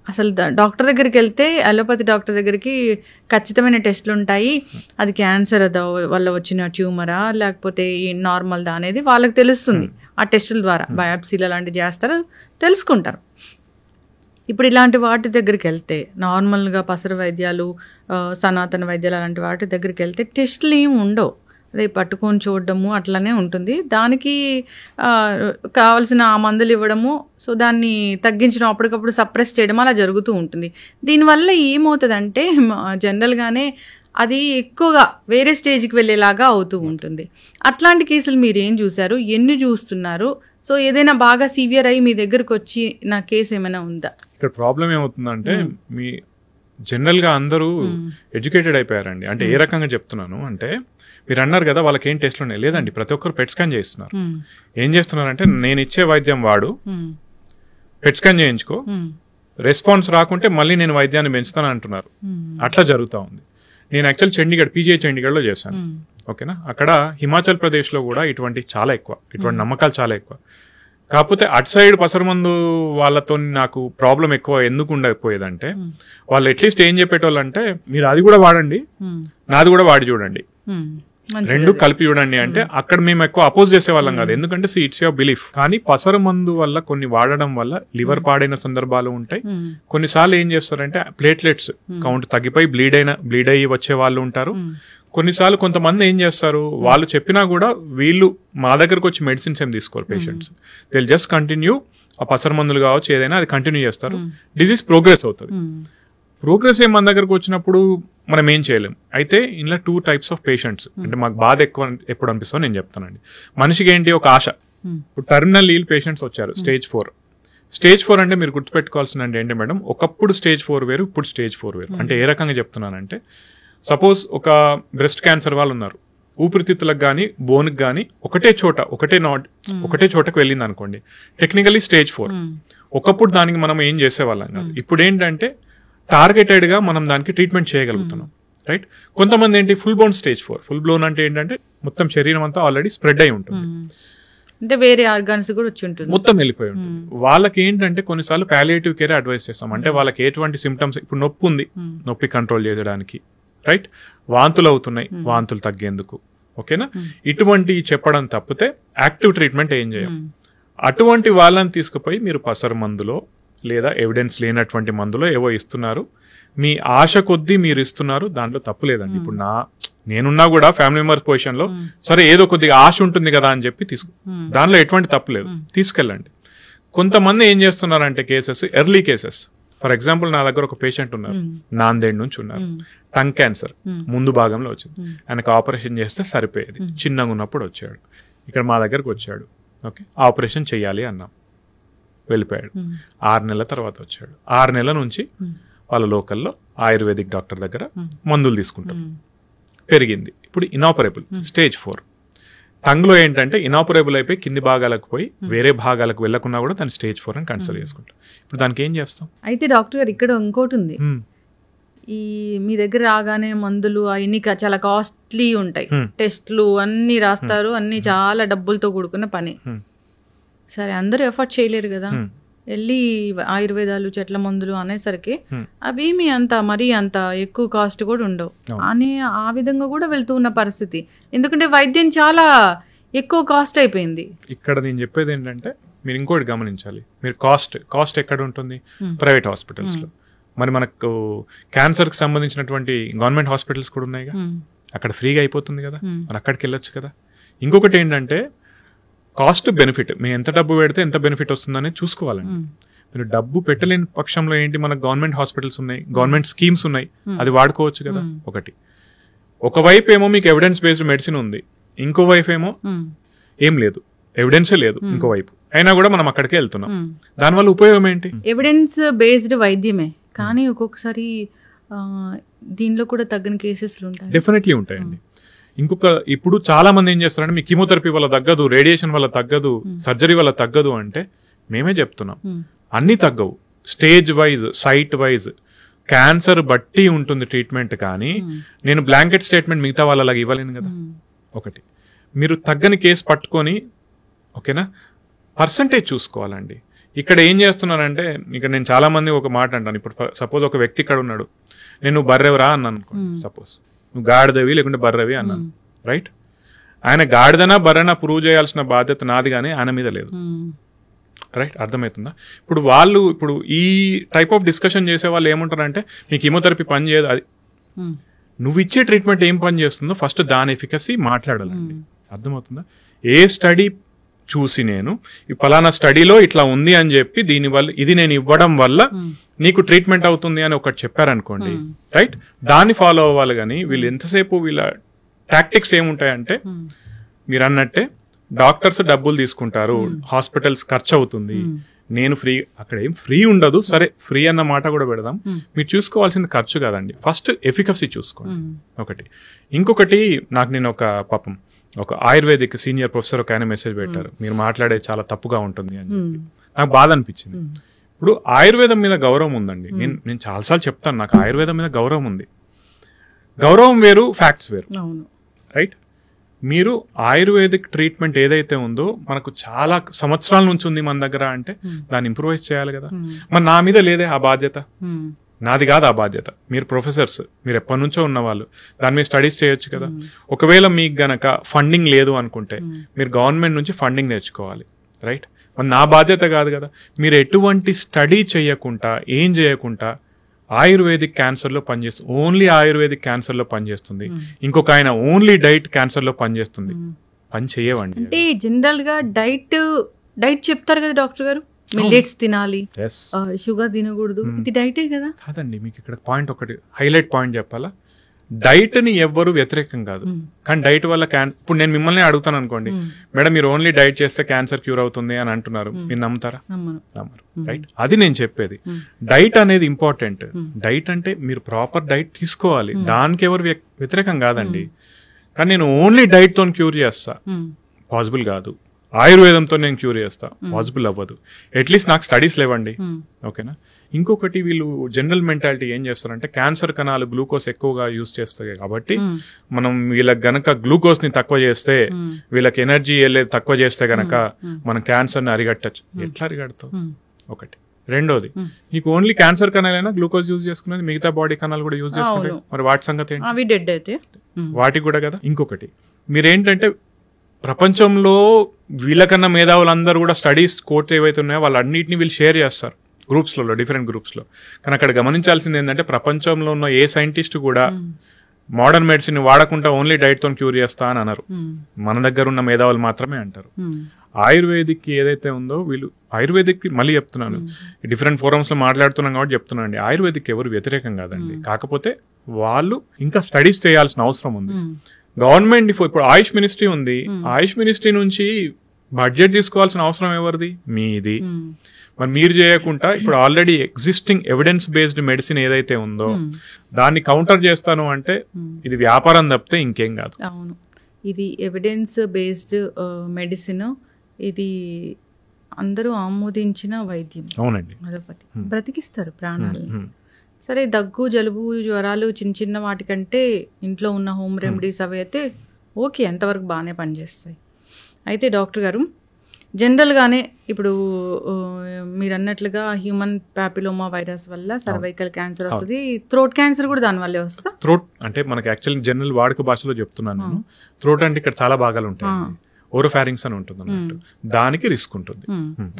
అసలు డాక్టర్ దగ్గరికి వెళ్తే అలోపతి డాక్టర్ దగ్గరికి ఖచ్చితమైన టెస్టులు ఉంటాయి, అది క్యాన్సర్ వల్ల వచ్చిన ట్యూమరా లేకపోతే నార్మల్దా అనేది వాళ్ళకి తెలుస్తుంది. ఆ టెస్టుల ద్వారా బయాప్సీలు అలాంటివి చేస్తారు, తెలుసుకుంటారు. ఇప్పుడు ఇలాంటి వాటి దగ్గరికి వెళ్తే నార్మల్గా పసరు వైద్యాలు, సనాతన వైద్యాలు అలాంటి వాటి దగ్గరికి వెళ్తే టెస్టులు ఏమి ఉండవు, అదే పట్టుకొని చూడడము అట్లనే ఉంటుంది. దానికి కావాల్సిన ఆ మందులు ఇవ్వడము, సో దాన్ని తగ్గించడం, అప్పటికప్పుడు సప్రెస్ చేయడం అలా జరుగుతూ ఉంటుంది. దీనివల్ల ఏమవుతుందంటే జనరల్గానే అది ఎక్కువగా వేరే స్టేజ్కి వెళ్ళేలాగా అవుతూ ఉంటుంది. అట్లాంటి కేసులు మీరు ఏం చూసారు, ఎన్ని చూస్తున్నారు? సో ఏదైనా బాగా సివియర్ అయ్యి మీ దగ్గరకు వచ్చి నా కేసు ఏమైనా ఉందా? ఇక్కడ ప్రాబ్లం ఏమవుతుందంటే, మీ జనరల్గా అందరూ ఎడ్యుకేటెడ్ అయిపోయారండి. అంటే ఏ రకంగా చెప్తున్నాను అంటే, మీరు అన్నారు కదా వాళ్ళకి ఏం టెస్ట్లు ఉన్నాయి, లేదండి ప్రతి ఒక్కరు పెట్ స్కాన్ చేస్తున్నారు. ఏం చేస్తున్నారంటే, నేను ఇచ్చే వైద్యం వాడు, పెట్ స్కాన్ చేయించుకో, రెస్పాన్స్ రాకుంటే మళ్ళీ నేను వైద్యాన్ని పెంచుతాను అంటున్నారు. అట్లా జరుగుతూ ఉంది. నేను యాక్చువల్ చండీగఢ్, పీజీఐ చండీగఢ్లో చేశాను. ఓకేనా? అక్కడ హిమాచల్ ప్రదేశ్లో కూడా ఇటువంటి చాలా ఎక్కువ, ఇటువంటి నమ్మకాలు చాలా ఎక్కువ. కాకపోతే అటు సైడ్ పసరమందు వాళ్ళతో నాకు ప్రాబ్లం ఎక్కువ ఎందుకు ఉండకపోయేదంటే, వాళ్ళు అట్లీస్ట్ ఏం చెప్పేటోళ్ళు అంటే, మీరు అది కూడా వాడండి, నాది కూడా వాడి చూడండి, 2 కలిపి చూడండి అంటే, అక్కడ మేము ఎక్కువ అపోజ్ చేసేవాళ్ళం కాదు. ఎందుకంటే ఇట్స్ యువర్ బిలీఫ్. కానీ పసరు మందు వల్ల కొన్ని వాడడం వల్ల లివర్ పాడైన సందర్భాలు ఉంటాయి. కొన్నిసార్లు ఏం చేస్తారంటే ప్లేట్లెట్స్ కౌంట్ తగ్గిపోయి బ్లీడ్ అయ్యి వచ్చే వాళ్ళు ఉంటారు. కొన్నిసార్లు కొంతమంది ఏం చేస్తారు, వాళ్ళు చెప్పినా కూడా వీళ్ళు మా దగ్గరకు వచ్చి మెడిసిన్స్ ఏం తీసుకోరు patients, they will just continue ఆ పసరు మందులు కావచ్చు ఏదైనా అది కంటిన్యూ చేస్తారు, డిజీజ్ ప్రోగ్రెస్ అవుతుంది. ప్రోగ్రెస్ మన దగ్గరకు వచ్చినప్పుడు మనం ఏం చేయలేం. అయితే ఇందులో 2 types ఆఫ్ పేషెంట్స్, అంటే మాకు బాధ ఎక్కువ ఎప్పుడు అనిపిస్తుందో నేను చెప్తానండి. మనిషికి ఏంటి ఒక ఆశ, ఇప్పుడు టర్మినల్ ఇల్ పేషెంట్స్ వచ్చారు స్టేజ్ 4. స్టేజ్ 4 అంటే మీరు గుర్తుపెట్టుకోవాల్సిన ఏంటి మేడం, ఒకప్పుడు స్టేజ్ 4 వేరు, ఇప్పుడు స్టేజ్ 4 వేరు. అంటే ఏ రకంగా చెప్తున్నానంటే, సపోజ్ ఒక బ్రెస్ట్ క్యాన్సర్ వాళ్ళు ఉన్నారు, ఊపిరితిత్తులకు కానీ బోన్కి కానీ ఒకటే చోటకు వెళ్ళింది అనుకోండి, టెక్నికలీ స్టేజ్ 4. ఒకప్పుడు దానికి మనం ఏం చేసేవాళ్ళం కాదు. ఇప్పుడు ఏంటంటే టార్గెటెడ్ గా మనం దానికి ట్రీట్మెంట్ చేయగలుగుతున్నాం. రైట్? కొంతమంది ఏంటి full bone stage 4. Full blown అంటే ఏంటంటే మొత్తం శరీరం అంతా ఆల్రెడీ స్ప్రెడ్ అయి ఉంటుంది, అంటే వేరే ఆర్గాన్స్ కూడా వచ్చి ఉంటుంది, మొత్తం వెళ్ళిపోయి ఉంటుంది. వాళ్ళకి ఏంటంటే కొన్నిసార్లు పాలియేటివ్ కేర్ అడ్వైస్ చేస్తాం. అంటే వాళ్ళకి ఎటువంటి సిమ్టమ్స్, ఇప్పుడు నొప్పి ఉంది, నొప్పి కంట్రోల్ చేయడానికి, రైట్, వాంతులు అవుతున్నాయి, వాంతులు తగ్గేందుకు, ఓకేనా, ఇటువంటి చెప్పడం తప్పితే యాక్టివ్ ట్రీట్మెంట్ ఏం చేయం. అటువంటి వాళ్ళని తీసుకుపోయి మీరు పసరు మందులో లేదా ఎవిడెన్స్ లేనటువంటి మందులో ఏవో ఇస్తున్నారు, మీ ఆశ కొద్దీ మీరు ఇస్తున్నారు, దాంట్లో తప్పు లేదండి. ఇప్పుడు నేనున్నా కూడా ఫ్యామిలీ మెంబర్స్ పొజిషన్ లో సరే ఏదో కొద్దిగా ఆశ ఉంటుంది కదా అని చెప్పి దానిలో ఎటువంటి తప్పు లేదు, తీసుకెళ్ళండి. కొంతమంది ఏం చేస్తున్నారంటే cases, early cases, for example నా దగ్గర ఒక పేషెంట్ ఉన్నారు, నాందేడ్ నుంచి ఉన్నారు, టంగ్ క్యాన్సర్ ముందు భాగంలో వచ్చింది, ఆయనకు ఆపరేషన్ చేస్తే సరిపోయేది, చిన్నగా ఉన్నప్పుడు వచ్చాడు, ఇక్కడ మా దగ్గరకు వచ్చాడు, ఓకే ఆపరేషన్ చెయ్యాలి అన్నాం, వెళ్ళిపోయాడు. 6 నెలల తర్వాత వచ్చాడు. 6 నెలల నుంచి వాళ్ళ లోకల్లో ఆయుర్వేదిక్ డాక్టర్ దగ్గర మందులు తీసుకుంటాం, పెరిగింది. ఇప్పుడు ఇనాపరబుల్ స్టేజ్ 4. టంగ్ లో ఏంటంటే ఇనాపరబుల్ అయిపోయి కింది భాగాలకు పోయి వేరే భాగాలకు వెళ్ళకున్నా కూడా దాన్ని స్టేజ్ 4 అని కన్సిడర్ చేసుకుంటాం. ఇప్పుడు దానికి ఏం చేస్తాం? అయితే డాక్టర్ గారు ఇక్కడ ఇంకోటి ఉంది, ఈ మీ దగ్గర రాగానే మందులు అవన్నీ చాలా కాస్ట్లీ ఉంటాయి, టెస్ట్లు అన్ని రాస్తారు, అన్ని చాలా డబ్బులతో కూడుకున్న పని. సరే అందరూ ఎఫర్ట్ చేయలేరు కదా, వెళ్ళి ఆయుర్వేదాలు చెట్ల మందులు అనేసరికి అవేమి అంత మరీ అంత ఎక్కువ కాస్ట్ కూడా ఉండవు అని ఆ విధంగా కూడా వెళ్తూ ఉన్న పరిస్థితి. ఎందుకంటే వైద్యం చాలా ఎక్కువ కాస్ట్ అయిపోయింది. ఇక్కడ నేను చెప్పేది ఏంటంటే మీరు ఇంకోటి గమనించాలి. మీరు కాస్ట్ ఎక్కడ ఉంటుంది? ప్రైవేట్ హాస్పిటల్స్లో. మరి మనకు క్యాన్సర్కి సంబంధించినటువంటి గవర్నమెంట్ హాస్పిటల్స్ కూడా ఉన్నాయిగా, అక్కడ ఫ్రీగా అయిపోతుంది కదా, మరి అక్కడికి వెళ్ళొచ్చు కదా. ఇంకొకటి ఏంటంటే కాస్ట్ బెనిఫిట్, మీరు ఎంత డబ్బు పెడితే ఎంత బెనిఫిట్ వస్తుందని చూసుకోవాలండి. మీరు డబ్బు పెట్టలేని పక్షంలో ఏంటి, మనకు గవర్నమెంట్ హాస్పిటల్స్ ఉన్నాయి, గవర్నమెంట్ స్కీమ్స్ ఉన్నాయి, అది వాడుకోవచ్చు కదా. ఒకవైపు ఏమో మీకు ఎవిడెన్స్ బేస్డ్ మెడిసిన్ ఉంది, ఇంకో వైపు ఏమో ఏం లేదు, ఎవిడెన్సే లేదు ఇంకో వైపు, అయినా కూడా మనం అక్కడికే వెళ్తున్నాం. దానివల్ల ఉపయోగం ఏంటి? ఎవిడెన్స్ బేస్డ్ వైద్యమే, కానీ ఒక్కొక్కసారి దీనిలో కూడా తగ్గని కేసెస్ ఉంటాయి. డెఫినెట్లీ ఉంటాయండి. ఇంకొక ఇప్పుడు చాలా మంది ఏం చేస్తారంటే మీ కీమోథెరపీ వల్ల తగ్గదు, రేడియేషన్ వల్ల తగ్గదు, సర్జరీ వల్ల తగ్గదు అంటే మేమే చెప్తున్నాం అన్ని తగ్గవు. Stage wise, site wise, cancer బట్టి ఉంటుంది ట్రీట్మెంట్. కానీ నేను బ్లాంకెట్ స్టేట్మెంట్ మిగతా వాళ్ళలాగా ఇవ్వలేను కదా. ఒకటి మీరు తగ్గని కేసు పట్టుకొని ఓకేనా పర్సంటేజ్ చూసుకోవాలండి. ఇక్కడ ఏం చేస్తున్నారంటే, ఇక్కడ నేను చాలా మంది ఒక మాట అంటాను. ఇప్పుడు సపోజ్ ఒక వ్యక్తి ఇక్కడ ఉన్నాడు, నేను బర్రెవరా అన్నాను అనుకోండి, సపోజ్ నువ్వు గాడిదవి లేకుంటే బర్రెవి అన్నాను, రైట్? ఆయన గాడిదనా బర్రెనా ప్రూవ్ చేయాల్సిన బాధ్యత నాది, కానీ ఆయన మీద లేదు, రైట్? అర్థమవుతుందా? ఇప్పుడు ఈ టైప్ ఆఫ్ డిస్కషన్ చేసే వాళ్ళు ఏమంటారంటే మీ కీమోథెరపీ పని చేయదు, అది నువ్వు ఇచ్చే ట్రీట్మెంట్ ఏం పని చేస్తుందో ఫస్ట్ దాని ఎఫికసీ మాట్లాడాలండి. అర్థమవుతుందా? ఏ స్టడీ చూసి నేను ఈ పలానా స్టడీలో ఇట్లా ఉంది అని చెప్పి దీనివల్ల ఇది నేను ఇవ్వడం వల్ల నీకు ట్రీట్మెంట్ అవుతుంది అని ఒకటి చెప్పారనుకోండి, రైట్? దాన్ని ఫాలో అవ్వాలి. కానీ వీళ్ళు ఎంతసేపు వీళ్ళ టాక్టిక్స్ ఏముంటాయంటే మీరు అన్నట్టే డాక్టర్స్ డబ్బులు తీసుకుంటారు, హాస్పిటల్స్ ఖర్చు అవుతుంది, నేను ఫ్రీ, అక్కడ ఏం ఫ్రీ ఉండదు. సరే ఫ్రీ అన్న మాట కూడా పెడదాం. మీరు చూసుకోవాల్సింది ఖర్చు కాదండి, ఫస్ట్ ఎఫికసీ చూసుకోండి ఒకటి. ఇంకొకటి నాకు నేను ఒక ఆయుర్వేదిక్ సీనియర్ ప్రొఫెసర్ ఒక ఆయన మెసేజ్ పెట్టారు, మీరు మాట్లాడే చాలా తప్పుగా ఉంటుంది అని చెప్పి. నాకు బాధ అనిపించింది. ఇప్పుడు ఆయుర్వేదం మీద గౌరవం ఉందండి, నేను చాలాసార్లు చెప్తాను, నాకు ఆయుర్వేదం మీద గౌరవం ఉంది. గౌరవం వేరు, ఫ్యాక్ట్స్ వేరు, రైట్? మీరు ఆయుర్వేదిక్ ట్రీట్మెంట్ ఏదైతే ఉందో మనకు చాలా సంవత్సరాల నుంచి ఉంది మన దగ్గర అంటే దాన్ని ఇంప్రూవైజ్ చేయాలి కదా. మరి నా మీద లేదే ఆ బాధ్యత, నాది కాదు ఆ బాధ్యత. మీరు ప్రొఫెసర్స్, మీరు ఎప్పటి నుంచో ఉన్నవాళ్ళు, దాని మీద స్టడీస్ చేయొచ్చు కదా. ఒకవేళ మీకు గనక ఫండింగ్ లేదు అనుకుంటే మీరు గవర్నమెంట్ నుంచి ఫండింగ్ తెచ్చుకోవాలి, రైట్? మరి నా బాధ్యత కాదు కదా. మీరు ఎటువంటి స్టడీ చేయకుండా ఏం చేయకుండా ఆయుర్వేదిక్ క్యాన్సర్లో పనిచేస్తుంది, ఓన్లీ ఆయుర్వేదిక్ క్యాన్సర్లో పనిచేస్తుంది, ఇంకొక ఆయన ఓన్లీ డైట్ క్యాన్సర్లో పనిచేస్తుంది, పని చేయవండి. అంటే జనరల్ గా డైట్ చెప్తారు కదా డాక్టర్ గారు, మిల్లెట్స్ తినాలి, షుగర్ తినకూడదు, ఇది డైటే కదా. కాదండి, మీకు ఇక్కడ పాయింట్ ఒకటి హైలైట్ పాయింట్ చెప్పాలా. డైట్ ని ఎవ్వరు వ్యతిరేకం కాదు, కానీ డైట్ వల్ల ఇప్పుడు నేను మిమ్మల్ని అడుగుతాను అనుకోండి, మేడం మీరు ఓన్లీ డైట్ చేస్తే క్యాన్సర్ క్యూర్ అవుతుంది అని అంటున్నారు, మీరు నమ్ముతారా? నమ్మరు, రైట్? అది నేను చెప్పేది. డైట్ అనేది ఇంపార్టెంట్. డైట్ అంటే మీరు ప్రాపర్ డైట్ తీసుకోవాలి, దానికి ఎవరు వ్యతిరేకం కాదండి. కానీ నేను ఓన్లీ డైట్ తో క్యూర్ చేస్తా, పాసిబుల్ కాదు. ఆయుర్వేదంతో నేను క్యూర్ చేస్తా, పాసిబుల్ అవ్వదు. అట్లీస్ట్ నాకు స్టడీస్ లేవండి, ఓకేనా? ఇంకొకటి వీళ్ళు జనరల్ మెంటాలిటీ ఏం చేస్తారంటే క్యాన్సర్ కణాలు గ్లూకోజ్ ఎక్కువగా యూజ్ చేస్తాయి కాబట్టి మనం వీళ్ళకి గనక గ్లూకోజ్ ని తక్కువ చేస్తే, వీళ్ళకి ఎనర్జీ వెళ్ళేది తక్కువ చేస్తే గనక మనం క్యాన్సర్ ని అరిగట్టచ్చు. ఎట్లా అరిగడతావు? ఒకటి. రెండోది, నీకు ఓన్లీ క్యాన్సర్ కణాలైనా గ్లూకోజ్ యూజ్ చేసుకునేది, మిగతా బాడీ కణాలు కూడా యూజ్ చేసుకుంటాయి, మరి వాటి సంగతి ఏంటి? వాటికి కూడా కదా. ఇంకొకటి మీరేంటంటే ప్రపంచంలో వీళ్ళకన్నా మేధావులందరూ కూడా స్టడీస్ కోర్ట్ ఏవైతే ఉన్నాయో వాళ్ళన్నింటినీ వీళ్ళు షేర్ చేస్తారు గ్రూప్స్లలో, డిఫరెంట్ గ్రూప్స్లో. కానీ అక్కడ గమనించాల్సింది ఏంటంటే ప్రపంచంలో ఉన్న ఏ సైంటిస్ట్ కూడా మోడర్న్ మెడిసిన్ వాడకుండా ఓన్లీ డైట్ తో క్యూర్ చేస్తా అని అన్నారు. మన దగ్గర ఉన్న మేధావులు మాత్రమే అంటారు. ఆయుర్వేదిక్ ఏదైతే ఉందో వీళ్ళు ఆయుర్వేదిక్, మళ్ళీ చెప్తున్నాను, డిఫరెంట్ ఫోరమ్స్ లో మాట్లాడుతున్నాం కాబట్టి చెప్తున్నాను అండి, ఆయుర్వేదిక్ ఎవరు వ్యతిరేకం కాదండి. కాకపోతే వాళ్ళు ఇంకా స్టడీస్ చేయాల్సిన అవసరం ఉంది. గవర్నమెంట్ ఇప్పుడు ఆయుష్ మినిస్ట్రీ ఉంది, ఆయుష్ మినిస్ట్రీ నుంచి బడ్జెట్ తీసుకోవాల్సిన అవసరం ఎవరిది? మీది. మరి మీరు చేయకుండా ఇప్పుడు already existing evidence based medicine ఏదైతే ఉందో దాన్ని కౌంటర్ చేస్తాను అంటే ఇది వ్యాపారం తప్పితే ఇంకేం కాదు. అవును, ఇది ఎవిడెన్స్ బేస్డ్ మెడిసిన్, ఇది అందరూ ఆమోదించిన వైద్యం. అవునండి, అలోపతి బ్రతికిస్తారు ప్రాణాలని. సరే, దగ్గు, జలుబు, జ్వరాలు చిన్న చిన్న వాటికంటే ఇంట్లో ఉన్న హోమ్ రెమెడీస్ అవి అయితే ఓకే, ఎంతవరకు బాగానే పనిచేస్తాయి. అయితే డాక్టర్ గారు, జనరల్గానే ఇప్పుడు మీరు అన్నట్లుగా హ్యూమన్ ప్యాపిలోమా వైరస్ వల్ల సర్వైకల్ క్యాన్సర్ వస్తుంది, థ్రోట్ క్యాన్సర్ కూడా దాని వల్లే వస్తుందా? థ్రోట్ అంటే మనకి యాక్చువల్లీ జనరల్ వాడుక భాషలో చెప్తున్నాను నేను. థ్రోట్ అంటే ఇక్కడ చాలా భాగాలు ఉంటాయి, ఓరోఫారింగ్స్ అని ఉంటుంది అన్నట్టు, దానికి రిస్క్ ఉంటుంది.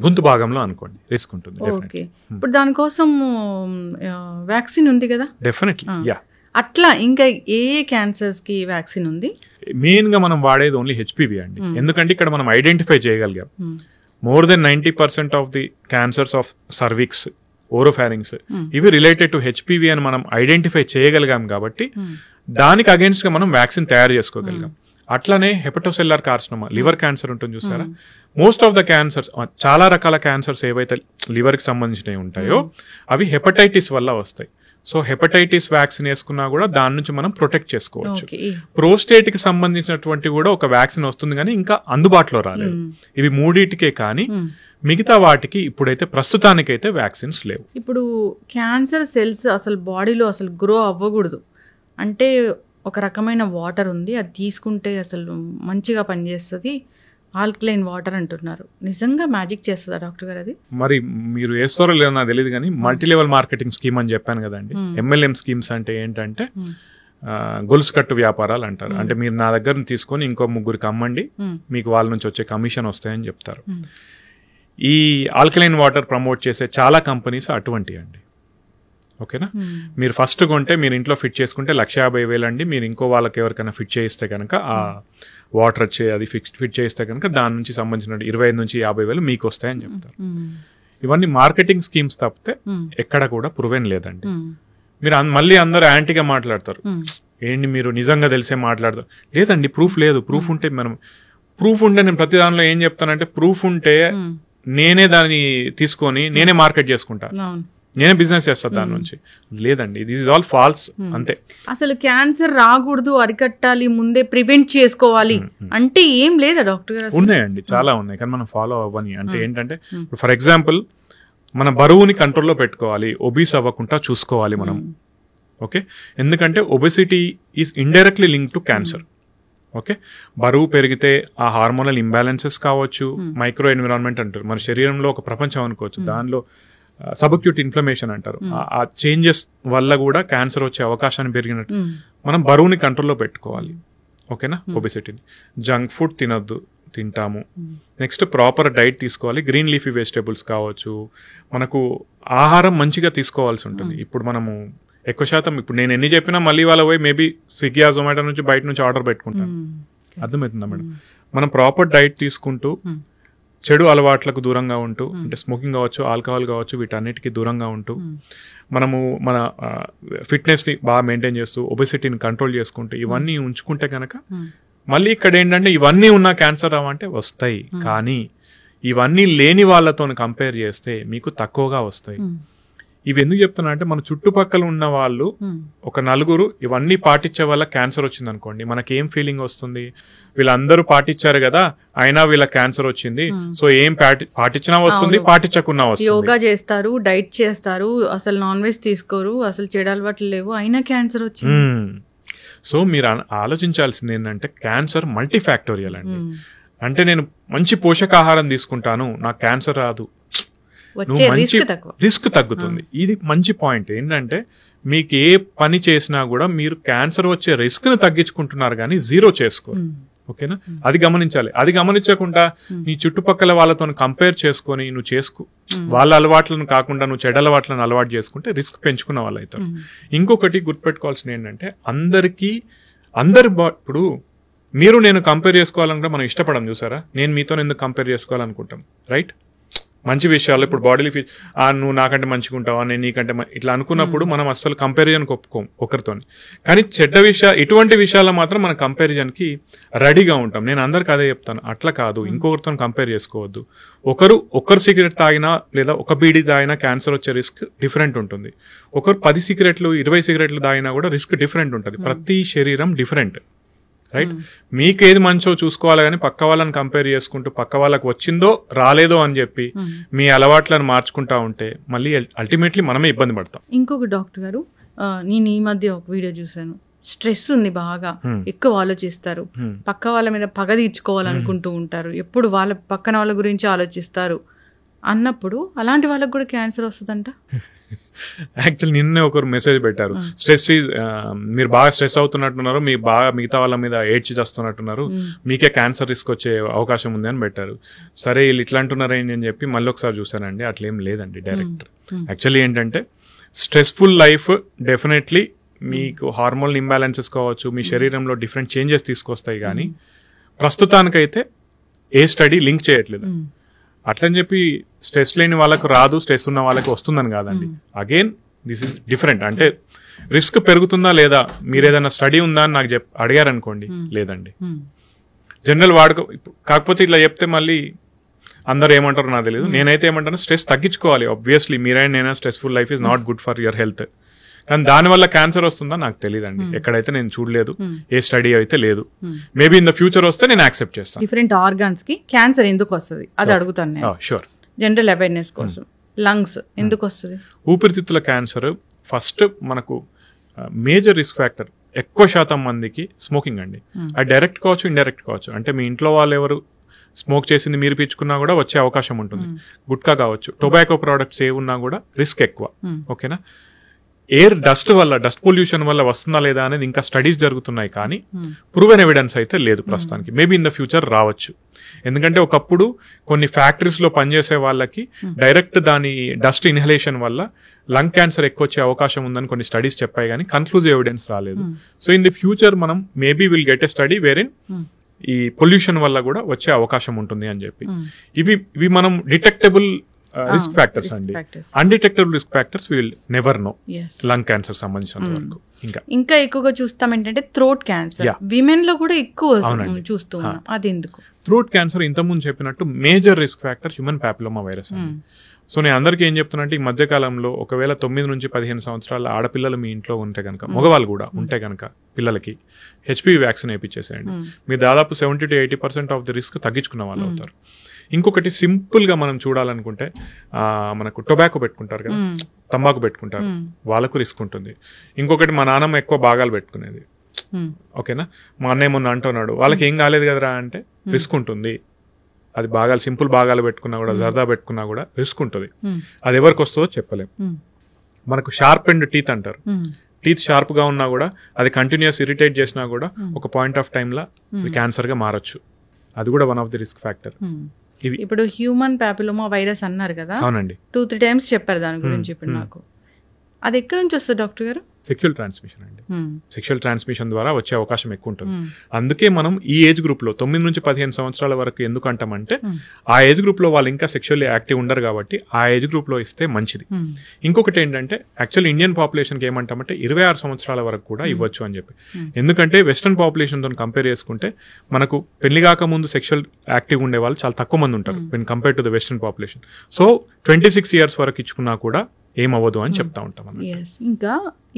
గొంతు భాగంలో అనుకోండి రిస్క్ ఉంటుంది. ఓకే, ఇప్పుడు దానికోసం వ్యాక్సిన్ ఉంది కదా? Definitely, yeah. అట్లా ఇంకా ఏ క్యాన్సర్స్ కి వ్యాక్సిన్ ఉంది? మెయిన్ గా మనం వాడేది ఓన్లీ హెచ్పివి అండి. ఎందుకంటే ఇక్కడ మనం ఐడెంటిఫై చేయగలిగాం more than 90% of the cancers of cervix, oropharynx ఇవి రిలేటెడ్ టు హెచ్పివి అని మనం ఐడెంటిఫై చేయగలిగాం కాబట్టి దానికి అగేన్స్ట్ గా మనం వ్యాక్సిన్ తయారు చేసుకోగలిగాం. అట్లనే హెపటోసెల్లార్ కార్సినోమా, లివర్ క్యాన్సర్ ఉంటుంది చూసారా, మోస్ట్ ఆఫ్ ద క్యాన్సర్స్, చాలా రకాల క్యాన్సర్స్ ఏవైతే లివర్ కి సంబంధించినవి ఉంటాయో అవి హెపటైటిస్ వల్ల వస్తాయి. సో హెపటైటిస్ వ్యాక్సిన్ వేసుకున్నా కూడా దాని నుంచి మనం ప్రొటెక్ట్ చేసుకోవచ్చు. ప్రోస్టేట్ కి సంబంధించినటువంటి కూడా ఒక వ్యాక్సిన్ వస్తుంది కానీ ఇంకా అందుబాటులో రాలేదు. ఇవి మూడింటికే కానీ మిగతా వాటికి ఇప్పుడైతే ప్రస్తుతానికైతే వ్యాక్సిన్స్ లేవు. ఇప్పుడు క్యాన్సర్ సెల్స్ అసలు బాడీలో అసలు గ్రో అవ్వకూడదు అంటే ఒక రకమైన వాటర్ ఉంది, అది తీసుకుంటే అసలు మంచిగా పనిచేస్తుంది, ఆల్కలైన్ వాటర్ అంటున్నారు. నిజంగా మ్యాజిక్ చేస్తుందా డాక్టర్ గారు అది? మరి మీరు వేస్తారో లేదో నాకు తెలియదు కానీ మల్టీ లెవెల్ మార్కెటింగ్ స్కీమ్ అని చెప్పాను కదండి. MLM స్కీమ్స్ అంటే ఏంటంటే గొలుసు కట్టు వ్యాపారాలు అంటారు. అంటే మీరు నా దగ్గర తీసుకొని ఇంకో ముగ్గురికి అమ్మండి, మీకు వాళ్ళ నుంచి వచ్చే కమిషన్ వస్తాయని చెప్తారు. ఈ ఆల్కలైన్ వాటర్ ప్రమోట్ చేసే చాలా కంపెనీస్ అటువంటి అండి. ఓకేనా, మీరు ఫస్ట్ కొంటే మీరు ఇంట్లో ఫిట్ చేసుకుంటే 1,50,000 అండి. మీరు ఇంకో వాళ్ళకి ఎవరికైనా ఫిట్ చేయిస్తే కనుక ఆ వాటర్ వచ్చే అది ఫిట్ చేయిస్తే కనుక దాని నుంచి సంబంధించిన 25,000 నుంచి 50,000 మీకు వస్తాయని చెప్తారు. ఇవన్నీ మార్కెటింగ్ స్కీమ్స్ తప్పితే ఎక్కడ కూడా ప్రూవెన్ లేదండి. మీరు మళ్ళీ అందరూ యాంటీగా మాట్లాడతారు, ఏంటి మీరు నిజంగా తెలిసే మాట్లాడతారు. లేదండి, ప్రూఫ్ లేదు. ప్రూఫ్ ఉంటే నేను ప్రతి దానిలో ఏం చెప్తానంటే ప్రూఫ్ ఉంటే నేనే దాన్ని తీసుకొని నేనే మార్కెట్ చేసుకుంటా, నేనే బిజినెస్ చేస్తా దాని నుంచి. లేదండి, దిస్ ఇస్ ఆల్ ఫాల్స్ అంతే. అసలు క్యాన్సర్ రాకూడదు, అరికట్టాలి, ముందే ప్రివెంట్ చేసుకోవాలి అంటే ఏం లేదా డాక్టర్ గారు? ఉన్నాయండి, చాలా ఉన్నాయి, కానీ మనం ఫాలో అవ్వని. అంటే ఏంటంటే ఫర్ ఎగ్జాంపుల్ మన బరువుని కంట్రోల్లో పెట్టుకోవాలి, ఒబీస్ అవ్వకుండా చూసుకోవాలి మనం. ఓకే, ఎందుకంటే obesity is indirectly link to cancer. Okay, బరువు పెరిగితే ఆ హార్మోనల్ ఇంబ్యాలెన్సెస్ కావచ్చు, మైక్రో ఎన్విరాన్మెంట్ అంటారు, మన శరీరంలో ఒక ప్రపంచం అనుకోవచ్చు, దానిలో సబ్అక్యూట్ ఇన్ఫ్లమేషన్ అంటారు, ఆ చేంజెస్ వల్ల కూడా క్యాన్సర్ వచ్చే అవకాశాన్ని పెరిగినట్టు మనం బరువుని కంట్రోల్లో పెట్టుకోవాలి. ఓకేనా, ఒబెసిటీని. జంక్ ఫుడ్ తింటాము. నెక్స్ట్ ప్రాపర్ డైట్ తీసుకోవాలి, గ్రీన్ లీఫీ వెజిటేబుల్స్ కావచ్చు, మనకు ఆహారం మంచిగా తీసుకోవాల్సి ఉంటుంది. ఇప్పుడు మనము ఎక్కువ శాతం ఇప్పుడు నేను ఎన్ని చెప్పినా మళ్ళీ వాళ్ళ పోయి మేబీ స్విగ్గీ జొమాటో నుంచి బయట నుంచి ఆర్డర్ పెట్టుకుంటాను. అర్థమవుతుందా మేడం? మనం ప్రాపర్ డైట్ తీసుకుంటూ చెడు అలవాట్లకు దూరంగా ఉంటూ, అంటే స్మోకింగ్ కావచ్చు, ఆల్కహాల్ కావచ్చు, వీటన్నిటికీ దూరంగా ఉంటూ మనము మన ఫిట్నెస్ని బాగా మెయింటైన్ చేస్తూ ఒబెసిటీని కంట్రోల్ చేసుకుంటూ ఇవన్నీ ఉంచుకుంటే కనుక మళ్ళీ ఇక్కడ ఏంటంటే ఇవన్నీ ఉన్న క్యాన్సర్ రావంటే వస్తాయి, కానీ ఇవన్నీ లేని వాళ్ళతో కంపేర్ చేస్తే మీకు తక్కువగా వస్తాయి. ఇవి ఎందుకు చెప్తున్నా అంటే మన చుట్టుపక్కల ఉన్న వాళ్ళు ఒక నలుగురు ఇవన్నీ పాటించే వల్ల క్యాన్సర్ వచ్చింది అనుకోండి, మనకేం ఫీలింగ్ వస్తుంది? వీళ్ళందరూ పాటించారు కదా, అయినా వీళ్ళ క్యాన్సర్ వచ్చింది, సో ఏం పాటించినా వస్తుంది, పాటించకున్నా వస్తుంది. యోగా చేస్తారు, డైట్ చేస్తారు, అసలు నాన్ వెజ్ తీసుకోరు, అసలు చెడు అలవాట్లు లేవు, అయినా క్యాన్సర్ వచ్చింది. సో మీరు ఆలోచించాల్సింది ఏంటంటే క్యాన్సర్ మల్టీ ఫ్యాక్టోరియల్ అండి. అంటే నేను మంచి పోషకాహారం తీసుకుంటాను, నాకు క్యాన్సర్ రాదు, రిస్క్ తగ్గుతుంది. ఇది మంచి పాయింట్. ఏంటంటే మీకు ఏ పని చేసినా కూడా మీరు క్యాన్సర్ వచ్చే రిస్క్ ని తగ్గించుకుంటున్నారు కానీ జీరో చేసుకోరు. ఓకేనా, అది గమనించాలి. అది గమనించకుండా నీ చుట్టుపక్కల వాళ్ళతో కంపేర్ చేసుకొని నువ్వు వాళ్ళ అలవాట్లను కాకుండా నువ్వు చెడు అలవాట్లను అలవాటు చేసుకుంటే రిస్క్ పెంచుకున్న వాళ్ళు అవుతారు. ఇంకొకటి గుర్తుపెట్టుకోవాల్సింది ఏంటంటే ఇప్పుడు మీరు నేను కంపేర్ చేసుకోవాలనుకుంటే మనం ఇష్టపడం, చూసారా? నేను మీతో ఎందుకు కంపేర్ చేసుకోవాలనుకుంటాం, రైట్? మంచి విషయాలు, ఇప్పుడు బాడీలో నువ్వు నాకంటే మంచిగా ఉంటావా, నేను నీకంటే ఇట్లా అనుకున్నప్పుడు మనం అస్సలు కంపారిజన్కి ఒప్పుకోం ఒకరితో. కానీ ఇటువంటి విషయాల్లో మాత్రం మనం కంపారిజన్కి రెడీగా ఉంటాం. నేను అందరికి అదే చెప్తాను, అట్లా కాదు, ఇంకొకరితో కంపేర్ చేసుకోవద్దు. ఒకరు సిగరెట్ తాగినా లేదా ఒక బీడీ తాగినా క్యాన్సర్ వచ్చే రిస్క్ డిఫరెంట్ ఉంటుంది. 10 సిగరెట్లు 20 సిగరెట్లు తాగినా కూడా రిస్క్ డిఫరెంట్ ఉంటుంది. ప్రతి శరీరం డిఫరెంట్, రైట్? మీకు ఏది మంచో చూసుకోవాలి, కానీ పక్క వాళ్ళని కంపేర్ చేసుకుంటూ పక్క వాళ్ళకి వచ్చిందో రాలేదో అని చెప్పి మీ అలవాట్లను మార్చుకుంటా ఉంటే మళ్ళీ అల్టిమేట్లీ మనమే ఇబ్బంది పడతాం. ఇంకొక డాక్టర్ గారు, నేను ఈ మధ్య ఒక వీడియో చూశాను, స్ట్రెస్ ఉంది బాగా, ఎక్కువ ఆలోచిస్తారు, పక్క వాళ్ళ మీద పగ తీర్చుకోవాలనుకుంటూ ఉంటారు, ఎప్పుడు వాళ్ళ పక్కన వాళ్ళ గురించి ఆలోచిస్తారు అన్నప్పుడు అలాంటి వాళ్ళకి కూడా క్యాన్సర్ వస్తుందంట. యాక్చువల్లీ నిన్నే ఒకరు మెసేజ్ పెట్టారు, స్ట్రెస్ మీరు బాగా స్ట్రెస్ అవుతున్నట్టున్నారు, మీ బాగా మిగతా వాళ్ళ మీద ఏడ్చి చేస్తున్నట్టున్నారు, మీకే క్యాన్సర్ రిస్క్ వచ్చే అవకాశం ఉంది అని పెట్టారు. సరే వీళ్ళు ఇట్లా అంటున్నారు ఏంటి అని చెప్పి మళ్ళీ ఒకసారి చూసానండి, అట్లేం లేదండి. డైరెక్ట్ యాక్చువల్లీ ఏంటంటే స్ట్రెస్ఫుల్ లైఫ్ డెఫినెట్లీ మీకు హార్మోన్ ఇంబ్యాలెన్సెస్ కావచ్చు, మీ శరీరంలో డిఫరెంట్ చేంజెస్ తీసుకొస్తాయి, కానీ ప్రస్తుతానికైతే ఏ స్టడీ లింక్ చేయట్లేదు. అట్లని చెప్పి స్ట్రెస్ లేని వాళ్ళకు రాదు, స్ట్రెస్ ఉన్న వాళ్ళకి వస్తుందని కాదండి. Again this is different. అంటే రిస్క్ పెరుగుతుందా లేదా, మీరు ఏదైనా స్టడీ ఉందా అని నాకు అడిగారనుకోండి, లేదండి. జనరల్ కాకపోతే ఇట్లా చెప్తే మళ్ళీ అందరు ఏమంటారో నాకు తెలియదు. నేనైతే ఏమంటాను, స్ట్రెస్ తగ్గించుకోవాలి. ఆబ్వియస్లీ మీరైనా stressful life is not good for your health. కానీ దానివల్ల క్యాన్సర్ వస్తుందా నాకు తెలియదండి. ఎక్కడైతే నేను చూడలేదు, ఏ స్టడీ అయితే లేదు. మేబీ ఇన్ ద ఫ్యూచర్ వస్తే నేను యాక్సెప్ట్ చేస్తాను. డిఫరెంట్ ఆర్గాన్స్ కి క్యాన్సర్ ఎందుకు వస్తుంది అది అడుగుతాను నేను. షూర్. జనరల్ అవేర్నెస్ కోసం. లంగ్స్ ఎందుకు వస్తుంది? ఊపిరితిత్తుల క్యాన్సర్ ఫస్ట్ మనకు మేజర్ రిస్క్ ఫ్యాక్టర్ ఎక్కువ శాతం మందికి స్మోకింగ్ అండి. అది డైరెక్ట్ కావచ్చు, ఇండైరెక్ట్ కావచ్చు. అంటే మీ ఇంట్లో వాళ్ళు ఎవరు స్మోక్ చేసింది మీరు పీల్చుకున్నా కూడా వచ్చే అవకాశం ఉంటుంది. గుట్కా కావచ్చు, టొబాకో ప్రోడక్ట్స్ ఏ ఉన్నా కూడా రిస్క్ ఎక్కువ. ఓకేనా. ఎయిర్ డస్ట్ పొల్యూషన్ వల్ల వస్తుందా లేదా అనేది ఇంకా స్టడీస్ జరుగుతున్నాయి, కానీ ప్రూవెన్ ఎవిడెన్స్ అయితే లేదు ప్రస్తుతానికి. మేబీ ఇన్ ద ఫ్యూచర్ రావచ్చు. ఎందుకంటే ఒకప్పుడు కొన్ని ఫ్యాక్టరీస్ లో పనిచేసే వాళ్ళకి డైరెక్ట్ దాని డస్ట్ ఇన్హలేషన్ వల్ల లంగ్ క్యాన్సర్ ఎక్కువ వచ్చే అవకాశం ఉందని కొన్ని స్టడీస్ చెప్పాయి, కానీ కన్క్లూజివ్ ఎవిడెన్స్ రాలేదు. సో ఇన్ ది ఫ్యూచర్ మనం maybe will get a study wherein ఈ పొల్యూషన్ వల్ల కూడా వచ్చే అవకాశం ఉంటుంది అని చెప్పి. ఇవి మనం డిటెక్టబుల్ రిస్క్ ఫ్యాక్టర్స్ అండి. Undetectable risk factors will never know. Lung cancer సంబంధించినంత వరకు ఇంకా ఎక్కువగా చూస్తాం ఏంటంటే థ్రోట్ క్యాన్సర్ విమెన్ లో కూడా ఎక్కువ చూస్తూ ఉన్నాం. అది ఎందుకు? థ్రోట్ క్యాన్సర్ ఇంతకుముందు చెప్పినట్టు major risk factor human papilloma virus అండి. సో నేను అందరికీ ఏం చెప్తున్నా అంటే, ఈ మధ్యకాలంలో ఒకవేళ 9 నుంచి 15 సంవత్సరాల ఆడపిల్లలు మీ ఇంట్లో ఉంటే కనుక, మగవాళ్ళు కూడా ఉంటే కనుక, పిల్లలకి హెచ్పివి వ్యాక్సిన్ వేయించేసేయండి. మీరు దాదాపు 70 to 80% ఆఫ్ ది రిస్క్ తగ్గించుకున్న వాళ్ళు అవుతారు. ఇంకొకటి సింపుల్ గా మనం చూడాలనుకుంటే, మనకు టొబాకో పెట్టుకుంటారు కదా, తంబాకు పెట్టుకుంటారు, వాళ్ళకు రిస్క్ ఉంటుంది. ఇంకొకటి మా నాన్నమ్మ ఎక్కువ భాగాలు పెట్టుకునేది. ఓకేనా. మా అన్నయ్య మొన్న అంటున్నాడు, వాళ్ళకి ఏం కాలేదు కదరా అంటే, రిస్క్ ఉంటుంది. అది భాగాలు సింపుల్ భాగాలు పెట్టుకున్నా కూడా, జర్దా పెట్టుకున్నా కూడా రిస్క్ ఉంటుంది. అది ఎవరికి వస్తుందో చెప్పలేం. మనకు షార్ప్ అండ్ టీత్ అంటారు. టీత్ షార్ప్ గా ఉన్నా కూడా అది కంటిన్యూస్ ఇరిటేట్ చేసినా కూడా ఒక point of time law cancer గా మారచ్చు. అది కూడా one of the risk factor. ఇప్పుడు హ్యూమన్ ప్యాపిలోమా వైరస్ అన్నారు కదా, అవునండి, 2-3 టైమ్స్ చెప్పారు దాని గురించి. ఇప్పుడు నాకు అది ఎక్కడి నుంచి వస్తుంది డాక్టర్ గారు? సెక్షువల్ ట్రాన్స్మిషన్ అండి. సెక్షువల్ ట్రాన్స్మిషన్ ద్వారా వచ్చే అవకాశం ఎక్కువ ఉంటుంది. అందుకే మనం ఈ ఏజ్ గ్రూప్ లో 9 నుంచి 15 సంవత్సరాల వరకు ఎందుకు అంటామంటే, ఆ ఏజ్ గ్రూప్ లో వాళ్ళు ఇంకా సెక్షువల్లీ యాక్టివ్ ఉండరు కాబట్టి ఆ ఏజ్ గ్రూప్ లో ఇస్తే మంచిది. ఇంకొకటి ఏంటంటే, యాక్చువల్ ఇండియన్ పాపులేషన్ కి ఏమంటామంటే 26 సంవత్సరాల వరకు కూడా ఇవ్వచ్చు అని చెప్పి. ఎందుకంటే వెస్టర్న్ పాపులేషన్ తో కంపేర్ చేసుకుంటే మనకు పెళ్లి కాక ముందు సెక్షువల్ యాక్టివ్ ఉండే వాళ్ళు చాలా తక్కువ మంది ఉంటారు when compare to the western population. So 26 years వరకు ఇచ్చుకున్నా కూడా ఏమవ్వదు అని చెప్తా ఉంటాం. ఇంకా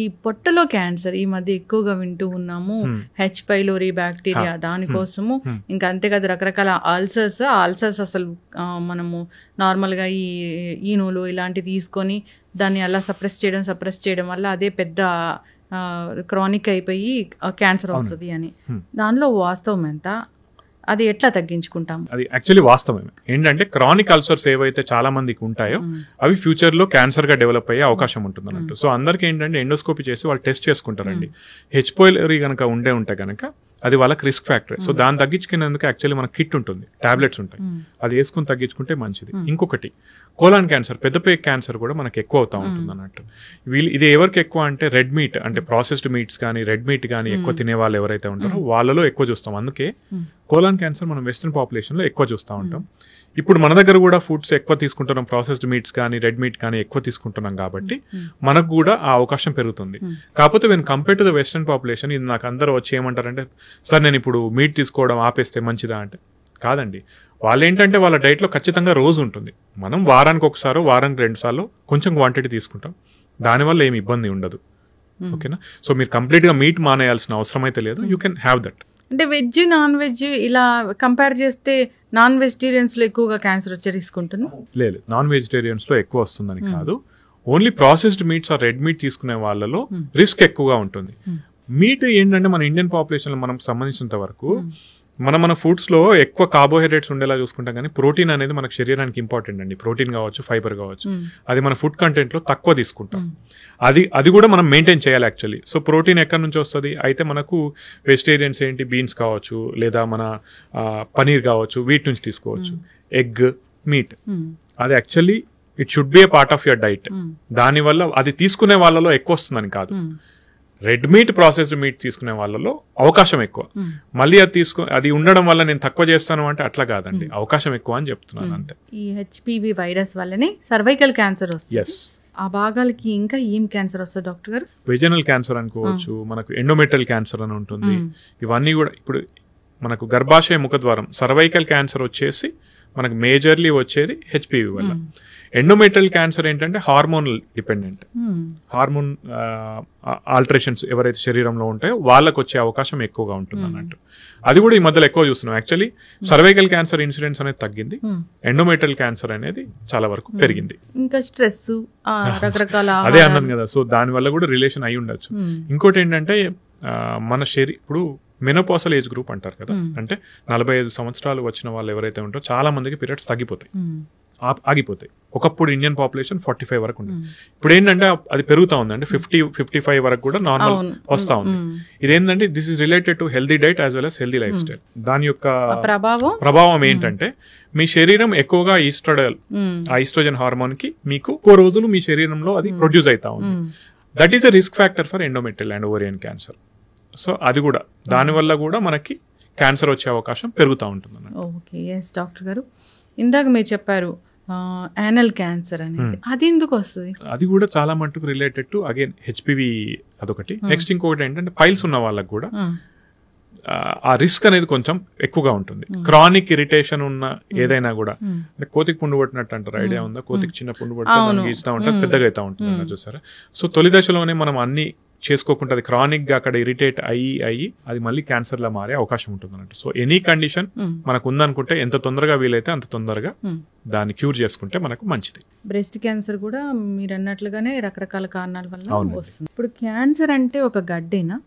ఈ పొట్టలో క్యాన్సర్ ఈ మధ్య ఎక్కువగా వింటూ ఉన్నాము. హెచ్ పైలోరీ బ్యాక్టీరియా, దానికోసము ఇంకా అంతే కదా రకరకాల అల్సర్స్ అసలు మనము నార్మల్గా ఈ ఈనులు ఇలాంటివి తీసుకొని దాన్ని అలా సప్రెస్ చేయడం వల్ల అదే పెద్ద క్రానిక్ అయిపోయి క్యాన్సర్ వస్తుంది అని. దానిలో వాస్తవం ఎంత? అది ఎట్లా తగ్గించుకుంటాం? అది యాక్చువల్లీ వాస్తవమే. ఏంటంటే క్రానిక్ అల్సర్స్ ఏవైతే చాలా మందికి ఉంటాయో అవి ఫ్యూచర్ లో క్యాన్సర్ గా డెవలప్ అయ్యే అవకాశం ఉంటుంది అన్నట్టు. సో అందరికి ఏంటంటే ఎండోస్కోపీ చేసి వాళ్ళు టెస్ట్ చేసుకుంటారండి. హెచ్ పైలోరీ కనుక ఉంటే కనుక అది వాళ్ళకి రిస్క్ ఫ్యాక్టర్. సో దాన్ని తగ్గించుకునేందుకు యాక్చువల్లీ మనకి కిట్ ఉంటుంది, టాబ్లెట్స్ ఉంటాయి, అది వేసుకుని తగ్గించుకుంటే మంచిది. ఇంకొకటి కోలాన్ క్యాన్సర్, పెద్దపేగు క్యాన్సర్ కూడా మనకి ఎక్కువ అవుతా ఉంటుంది అన్నట్టు. ఇది ఎవరికి ఎక్కువ అంటే రెడ్ మీట్, అంటే ప్రాసెస్డ్ మీట్స్ కానీ రెడ్ మీట్ కానీ ఎక్కువ తినే వాళ్ళు ఎవరైతే ఉంటారో వాళ్ళలో ఎక్కువ చూస్తాం. అందుకే కోలాన్ క్యాన్సర్ మనం వెస్టర్న్ పాపులేషన్ లో ఎక్కువ చూస్తూ ఉంటాం. ఇప్పుడు మన దగ్గర కూడా ఫుడ్స్ ఎక్కువ తీసుకుంటున్నాం, ప్రాసెస్డ్ మీట్స్ కానీ రెడ్ మీట్ కానీ ఎక్కువ తీసుకుంటున్నాం కాబట్టి మనకు కూడా ఆ అవకాశం పెరుగుతుంది. కాకపోతే when compare to the western population, ఇది నాకు అందరూ వచ్చి ఏమంటారంటే, సార్ నేను ఇప్పుడు మీట్ తీసుకోవడం ఆపేస్తే మంచిదా అంటే, కాదండి. వాళ్ళు ఏంటంటే వాళ్ళ డైట్ లో ఖచ్చితంగా రోజు ఉంటుంది. మనం వారానికి ఒకసారి, వారానికి 2 సార్లు కొంచెం క్వాంటిటీ తీసుకుంటాం, దానివల్ల ఏమి ఇబ్బంది ఉండదు. ఓకేనా. సో మీరు కంప్లీట్ గా మీట్ మానేయాల్సిన అవసరం అయితే లేదు. You can have that. అంటే వెజ్ నాన్ వెజ్ ఇలా కంపేర్ చేస్తే నాన్ వెజిటేరియన్స్ లో ఎక్కువగా క్యాన్సర్ వచ్చే రిస్క్ ఉంటుంది? లేదు, నాన్ వెజిటేరియన్స్ లో ఎక్కువ వస్తుందని కాదు. Only processed meats or red meat తీసుకునే వాళ్ళలో రిస్క్ ఎక్కువగా ఉంటుంది. మీట్ ఏంటంటే మన ఇండియన్ పాపులేషన్ మనం సంబంధించినంత వరకు మన ఫుడ్స్ లో ఎక్కువ కార్బోహైడ్రేట్స్ ఉండేలా చూసుకుంటాం కానీ ప్రోటీన్ అనేది మనకు శరీరానికి ఇంపార్టెంట్ అండి. ప్రోటీన్ కావచ్చు, ఫైబర్ కావచ్చు, అది మన ఫుడ్ కంటెంట్ లో తక్కువ తీసుకుంటాం. అది కూడా మనం మెయింటైన్ చేయాలి యాక్చువల్లీ. సో ప్రోటీన్ ఎక్కడి నుంచి వస్తుంది అయితే మనకు వెజిటేరియన్స్ ఏంటి, బీన్స్ కావచ్చు లేదా మన పనీర్ కావచ్చు, వీటి నుంచి తీసుకోవచ్చు. ఎగ్, మీట్, అది actually it should be A part of your diet. దానివల్ల అది తీసుకునే వాళ్ళలో ఎక్కువ వస్తుందని కాదు, రెడ్ మీట్, ప్రాసెస్డ్ మీట్ తీసుకునే వాళ్ళలో అవకాశం ఎక్కువ. మళ్ళీ అది ఉండడం వల్ల నేను తక్కువ చేస్తాను అంటే అట్లా కాదండి, అవకాశం ఎక్కువ అని చెప్తున్నాను అంతే. ఈ హెచ్పివి వైరస్ వల్లనే సర్వైకల్ క్యాన్సర్ వస్తుంది. ఎస్. ఆ భాగాలకి ఇంకా ఏం క్యాన్సర్ వస్తుంది డాక్టర్ గారు? వెజనల్ క్యాన్సర్ అనుకోవచ్చు, మనకు ఎండోమెట్రియల్ క్యాన్సర్ అని ఉంటుంది. ఇవన్నీ కూడా ఇప్పుడు మనకు గర్భాశయ ముఖద్వారం సర్వైకల్ క్యాన్సర్ వచ్చేసి మనకు మేజర్లీ వచ్చేది హెచ్పివి వల్ల. ఎండోమెట్రియల్ క్యాన్సర్ ఏంటంటే హార్మోనల్ డిపెండెంట్, హార్మోన్ ఆల్టరేషన్స్ ఎవరైతే శరీరంలో ఉంటాయో వాళ్ళకు వచ్చే అవకాశం ఎక్కువగా ఉంటుంది అన్నట్టు. అది కూడా ఈ మధ్యలో ఎక్కువ చూస్తున్నాం. యాక్చువల్లీ సర్వైకల్ క్యాన్సర్ ఇన్సిడెన్స్ అనేది తగ్గింది, ఎండోమెట్రియల్ క్యాన్సర్ అనేది చాలా వరకు పెరిగింది. ఇంకా స్ట్రెస్, రకరకాల అదే అన్నాను కదా, సో దాని వల్ల కూడా రిలేషన్ అయి ఉండొచ్చు. ఇంకోటి ఏంటంటే మన ఇప్పుడు మెనోపాసల్ ఏజ్ గ్రూప్ అంటారు కదా, అంటే 45 సంవత్సరాలు వచ్చిన వాళ్ళు ఎవరైతే ఉంటారో చాలా మందికి పీరియడ్స్ తగ్గిపోతాయి, ఆగిపోతాయి. ఒకప్పుడు ఇండియన్ పాపులేషన్ 45 వరకు ఉంది. ఇప్పుడు ఏంటంటే అది పెరుగుతా ఉందండి, 50-55 వరకు కూడా నార్మల్ వస్తా ఉంది. ఇదేంటంటే this is related to healthy diet as well as healthy life style. దాని యొక్క ప్రభావం ఏంటంటే మీ శరీరం ఎక్కువగా ఈస్ట్రోజన్ హార్మోన్ కి మీకు ఎక్కువ రోజులు మీ శరీరంలో అది ప్రొడ్యూస్ అవుతా ఉంది. That is a risk factor for endometrial and ovarian cancer. So అది కూడా దానివల్ల కూడా మనకి క్యాన్సర్ వచ్చే అవకాశం పెరుగుతూ ఉంటుంది. ఓకే, ఎస్ డాక్టర్ గారు, ఇందాక మీరు చెప్పారు యానల్ క్యాన్సర్ అనేది, అది ఎందుకు వస్తుంది? అది కూడా చాలా మట్టుకు రిలేటెడ్ టు అగైన్ హెచ్పివి అదొకటి. నెక్స్ట్ ఇంకొకటి ఏంటంటే పైల్స్ ఉన్న వాళ్ళకి కూడా ఆ రిస్క్ అనేది కొంచెం ఎక్కువగా ఉంటుంది. క్రానిక్ ఇరిటేషన్ ఉన్న ఏదైనా కూడా, అంటే కోతికి పుండు పట్టినట్టు అంటారు, ఐడియా ఉందా? కోతికి చిన్న పుండు పట్టిన గీస్తూ ఉంటుంది, పెద్దగా అవుతా ఉంటుంది అన్న చూసారా. సో తొలి దశలోనే మనం అన్ని చేసుకోకుండా అది క్రానిక్ గా అక్కడ ఇరిటేట్ అయ్యి అది మళ్ళీ క్యాన్సర్ లా మారే అవకాశం ఉంటుంది అన్నట్టు. సో ఎనీ కండిషన్ మనకు ఉందనుకుంటే ఎంత తొందరగా వీలైతే అంత తొందరగా దాన్ని క్యూర్ చేసుకుంటే మనకు మంచిది. బ్రెస్ట్ క్యాన్సర్ కూడా మీరు అన్నట్లుగానే రకరకాల కారణాల వల్ల వస్తుంది. ఇప్పుడు క్యాన్సర్ అంటే ఒక గడ్డేనా?